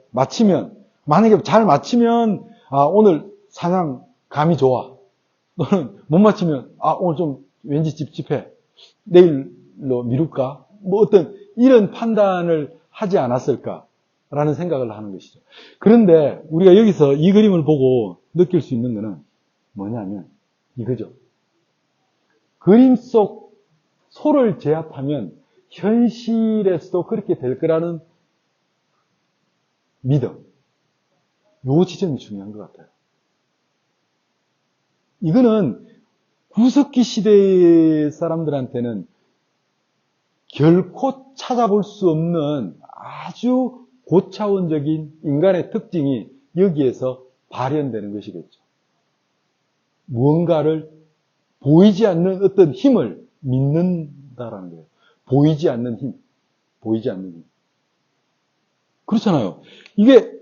만약에 잘 맞히면, 오늘 사냥 감이 좋아. 또는 못 맞히면, 오늘 좀 왠지 찝찝해. 내일로 미룰까? 뭐 어떤 이런 판단을 하지 않았을까라는 생각을 하는 것이죠. 그런데 우리가 여기서 이 그림을 보고 느낄 수 있는 것은 뭐냐면 이거죠. 그림 속 소를 제압하면 현실에서도 그렇게 될 거라는 믿음. 요 지점이 중요한 것 같아요. 이거는 구석기 시대의 사람들한테는 결코 찾아볼 수 없는 아주 고차원적인 인간의 특징이 여기에서 발현되는 것이겠죠. 무언가를 보이지 않는 어떤 힘을 믿는다라는 거예요. 보이지 않는 힘. 그렇잖아요. 이게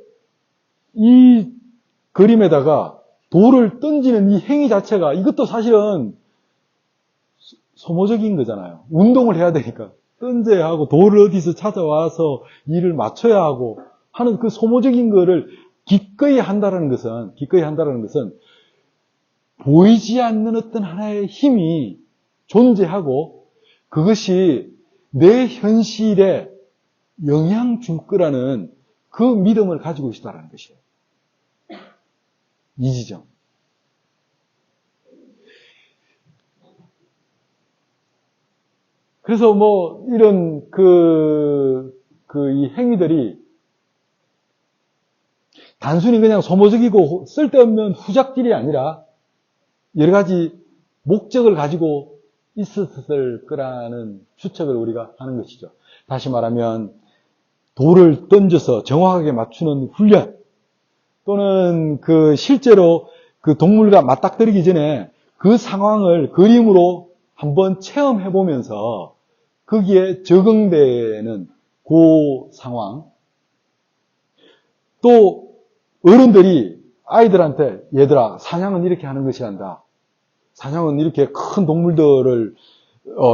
이 그림에다가 돌을 던지는 이 행위 자체가 이것도 사실은 소모적인 거잖아요. 운동을 해야 되니까. 던져야 하고 돌을 어디서 찾아와서 일을 맞춰야 하고 하는 그 소모적인 거를 기꺼이 한다는 것은 보이지 않는 어떤 하나의 힘이 존재하고 그것이 내 현실에 영향 줄 거라는 그 믿음을 가지고 있다는 것이에요. 이 지점. 그래서 이런 이 행위들이 단순히 그냥 소모적이고 쓸데없는 후작질이 아니라 여러 가지 목적을 가지고 있었을 거라는 추측을 우리가 하는 것이죠. 다시 말하면 돌을 던져서 정확하게 맞추는 훈련 또는 실제로 그 동물과 맞닥뜨리기 전에 그 상황을 그림으로 한번 체험해 보면서 거기에 적응되는 그 상황 또 어른들이 아이들한테 얘들아 사냥은 이렇게 하는 것이란다. 사냥은 이렇게 큰 동물들을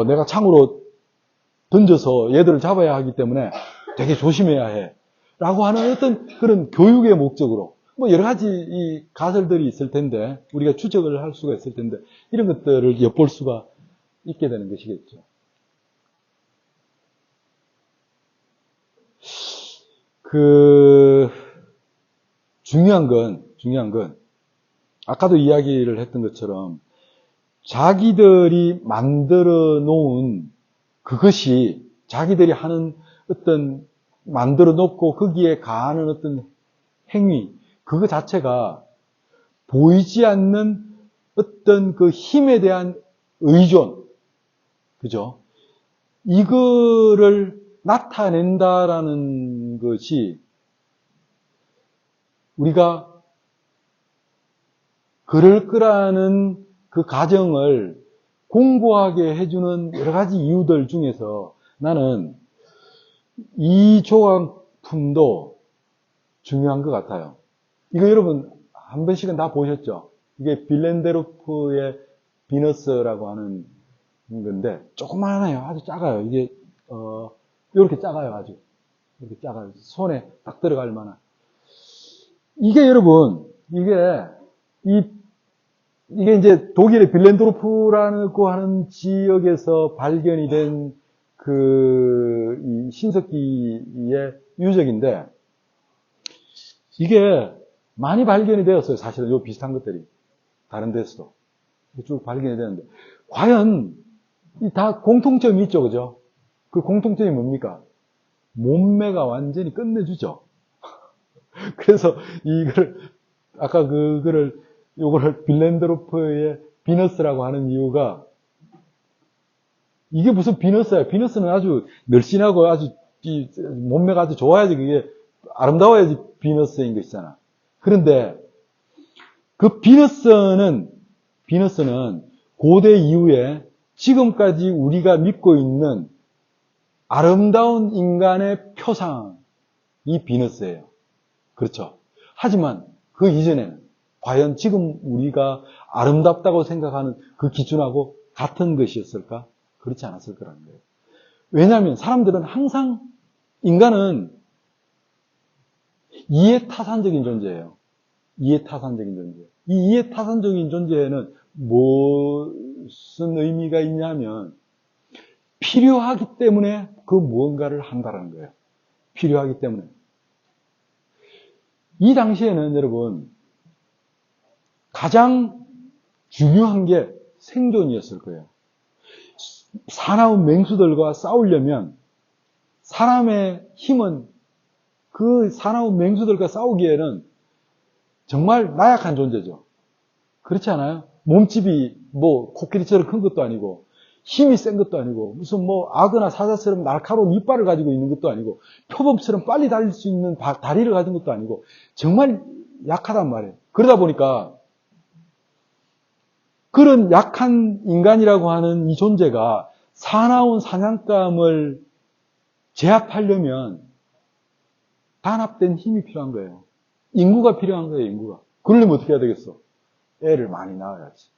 내가 창으로 던져서 얘들을 잡아야 하기 때문에 되게 조심해야 해. 라고 하는 어떤 그런 교육의 목적으로 여러 가지 이 가설들이 있을 텐데 우리가 추적을 할 수가 있을 텐데 이런 것들을 엿볼 수가 있게 되는 것이겠죠. 중요한 건 아까도 이야기를 했던 것처럼 자기들이 만들어 놓은 그것이 자기들이 하는 어떤 만들어 놓고 거기에 가하는 어떤 행위 그거 자체가 보이지 않는 어떤 그 힘에 대한 의존 그죠? 이거를 나타낸다라는 것이 우리가 그럴 거라는 그 가정을 공고하게 해주는 여러 가지 이유들 중에서 나는 이 조각품도 중요한 것 같아요. 이거 여러분 한 번씩은 다 보셨죠? 이게 빌렌데로프의 비너스라고 하는 건데 조그마해요. 아주 작아요. 이게 이렇게 작아요. 아주 이렇게 작아요. 손에 딱 들어갈 만한. 이게 여러분 이게 이제 독일의 빌렌도르프라고 하는 지역에서 발견이 된 이 신석기의 유적인데 이게 많이 발견이 되었어요. 사실은 요 비슷한 것들이 다른 데서도 쭉 발견이 되는데 과연 다 공통점이 있죠, 그죠? 그 공통점이 뭡니까? 몸매가 완전히 끝내주죠. 그래서 아까 요거를 빌렌도르프의 비너스라고 하는 이유가 이게 무슨 비너스야? 비너스는 아주 늘씬하고 아주 몸매가 아주 좋아야지 그게 아름다워야지 비너스인 것이잖아. 그런데 그 비너스는 고대 이후에 지금까지 우리가 믿고 있는 아름다운 인간의 표상이 비너스예요. 그렇죠. 하지만 그 이전에는 과연 지금 우리가 아름답다고 생각하는 그 기준하고 같은 것이었을까? 그렇지 않았을 거라는 거예요. 왜냐하면 사람들은 항상, 인간은 이해타산적인 존재예요. 이해타산적인 존재. 이 이해타산적인 존재에는 무슨 의미가 있냐면, 필요하기 때문에 그 무언가를 한다는 거예요. 필요하기 때문에. 이 당시에는 여러분, 가장 중요한 게 생존이었을 거예요. 사나운 맹수들과 싸우려면 사람의 힘은 그 사나운 맹수들과 싸우기에는 정말 나약한 존재죠. 그렇지 않아요? 몸집이 뭐 코끼리처럼 큰 것도 아니고 힘이 센 것도 아니고 무슨 뭐 악어나 사자처럼 날카로운 이빨을 가지고 있는 것도 아니고 표범처럼 빨리 달릴 수 있는 다리를 가진 것도 아니고 정말 약하단 말이에요. 그러다 보니까 그런 약한 인간이라고 하는 이 존재가 사나운 사냥감을 제압하려면 단합된 힘이 필요한 거예요. 인구가 필요한 거예요, 인구가. 그러려면 어떻게 해야 되겠어? 애를 많이 낳아야지.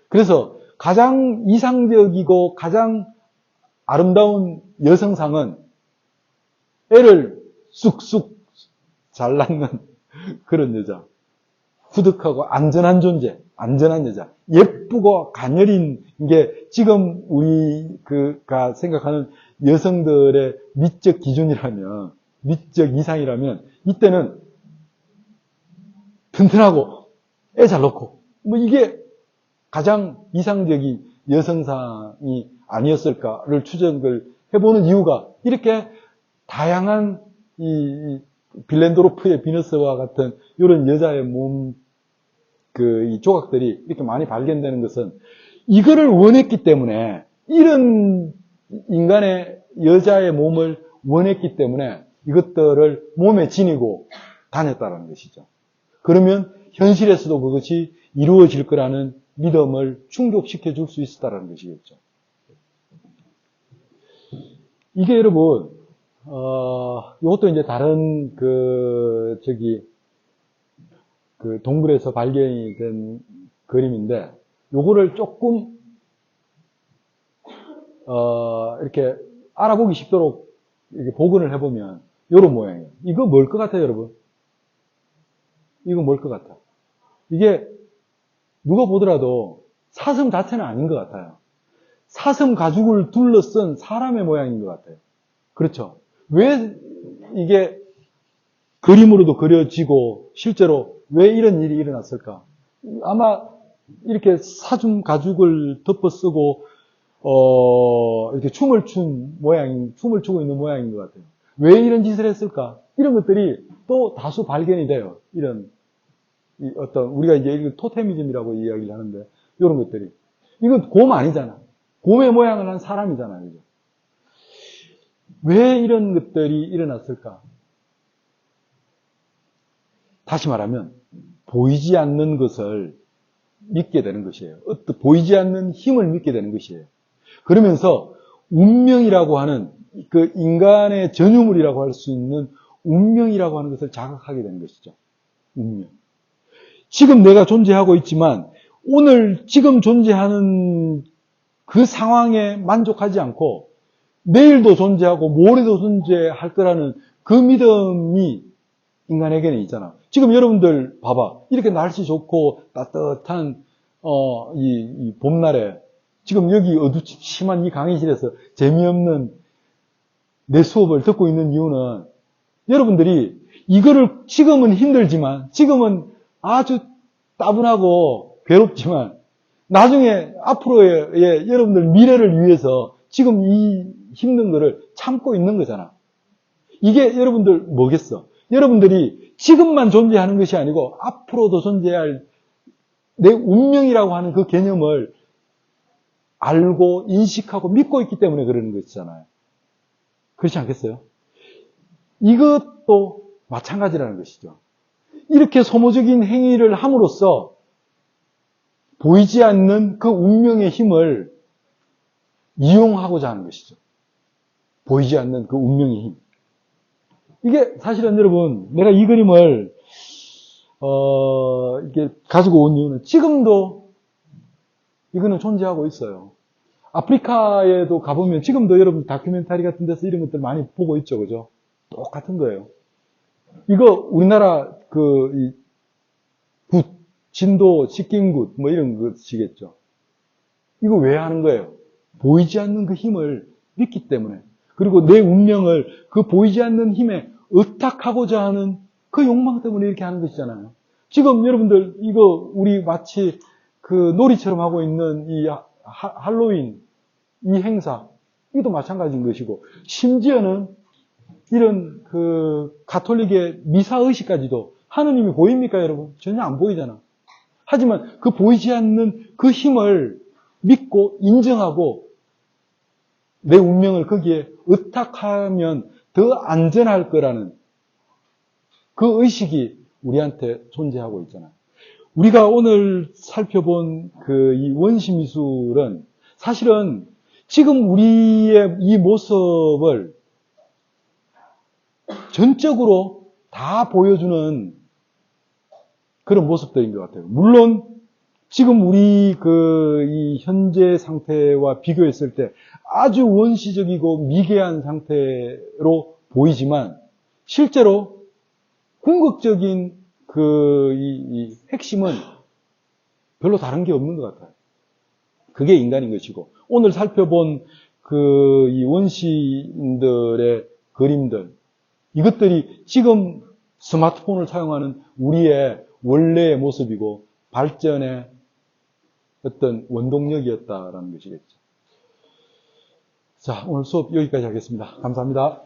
그래서 가장 이상적이고 가장 아름다운 여성상은 애를 쑥쑥 잘 낳는 그런 여자. 후득하고 안전한 존재, 안전한 여자. 예쁘고 가녀린 게 지금 우리가 생각하는 여성들의 미적 기준이라면, 미적 이상이라면, 이때는 튼튼하고 애 잘 놓고, 뭐 이게 가장 이상적인 여성상이 아니었을까를 추정을 해보는 이유가 이렇게 다양한 이 빌렌도로프의 비너스와 같은 이런 여자의 몸 이 조각들이 이렇게 많이 발견되는 것은 이거를 원했기 때문에, 이런 인간의 여자의 몸을 원했기 때문에 이것들을 몸에 지니고 다녔다는 것이죠. 그러면 현실에서도 그것이 이루어질 거라는 믿음을 충족시켜 줄 수 있었다는 것이겠죠. 이게 여러분, 이것도 이제 다른 동굴에서 발견이 된 그림인데, 요거를 조금, 이렇게 알아보기 쉽도록 이렇게 복원을 해보면, 요런 모양이에요. 이거 뭘 것 같아요, 여러분? 이거 뭘 것 같아? 이게, 누가 보더라도 사슴 자체는 아닌 것 같아요. 사슴 가죽을 둘러쓴 사람의 모양인 것 같아요. 그렇죠? 왜 이게 그림으로도 그려지고 실제로 왜 이런 일이 일어났을까? 아마 이렇게 사슴 가죽을 덮어쓰고 이렇게 춤을 추고 있는 모양인 것 같아요. 왜 이런 짓을 했을까? 이런 것들이 또 다수 발견이 돼요. 이런 우리가 이제 토테미즘이라고 이야기를 하는데, 이런 것들이. 이건 곰 아니잖아. 곰의 모양을 한 사람이잖아요. 그죠? 왜 이런 것들이 일어났을까? 다시 말하면, 보이지 않는 것을 믿게 되는 것이에요. 보이지 않는 힘을 믿게 되는 것이에요. 그러면서, 운명이라고 하는, 그 인간의 전유물이라고 할 수 있는 운명이라고 하는 것을 자각하게 되는 것이죠. 운명. 지금 내가 존재하고 있지만 오늘 지금 존재하는 그 상황에 만족하지 않고 내일도 존재하고 모레도 존재할 거라는 그 믿음이 인간에게는 있잖아. 지금 여러분들 봐봐. 이렇게 날씨 좋고 따뜻한 이 봄날에 지금 여기 어두침침한 이 강의실에서 재미없는 내 수업을 듣고 있는 이유는 여러분들이 이거를 지금은 힘들지만, 지금은 아주 따분하고 괴롭지만 나중에 앞으로의 여러분들 미래를 위해서 지금 이 힘든 거를 참고 있는 거잖아. 이게 여러분들 뭐겠어? 여러분들이 지금만 존재하는 것이 아니고 앞으로도 존재할 내 운명이라고 하는 그 개념을 알고 인식하고 믿고 있기 때문에 그러는 것이잖아요. 그렇지 않겠어요? 이것도 마찬가지라는 것이죠. 이렇게 소모적인 행위를 함으로써 보이지 않는 그 운명의 힘을 이용하고자 하는 것이죠. 보이지 않는 그 운명의 힘. 이게 사실은 여러분, 내가 이 그림을 이게 가지고 온 이유는 지금도 이거는 존재하고 있어요. 아프리카에도 가보면 지금도 여러분 다큐멘터리 같은 데서 이런 것들 많이 보고 있죠. 그죠? 똑같은 거예요. 이거 우리나라 굿, 진도, 식긴굿 뭐 이런 것이겠죠. 이거 왜 하는 거예요? 보이지 않는 그 힘을 믿기 때문에. 그리고 내 운명을 그 보이지 않는 힘에 의탁하고자 하는 그 욕망 때문에 이렇게 하는 것이잖아요. 지금 여러분들 이거 우리 마치 그 놀이처럼 하고 있는 이 할로윈 이 행사 이것도 마찬가지인 것이고 심지어는 이런 그 가톨릭의 미사 의식까지도 하느님이 보입니까 여러분? 전혀 안 보이잖아. 하지만 그 보이지 않는 그 힘을 믿고 인정하고 내 운명을 거기에 의탁하면 더 안전할 거라는 그 의식이 우리한테 존재하고 있잖아요. 우리가 오늘 살펴본 그 이 원시미술은 사실은 지금 우리의 이 모습을 전적으로 다 보여주는 그런 모습들인 것 같아요. 물론 지금 우리 이 현재 상태와 비교했을 때 아주 원시적이고 미개한 상태로 보이지만 실제로 궁극적인 이 핵심은 별로 다른 게 없는 것 같아요. 그게 인간인 것이고 오늘 살펴본 이 원시인들의 그림들 이것들이 지금 스마트폰을 사용하는 우리의 원래의 모습이고 발전의 어떤 원동력이었다라는 것이겠죠. 자, 오늘 수업 여기까지 하겠습니다. 감사합니다.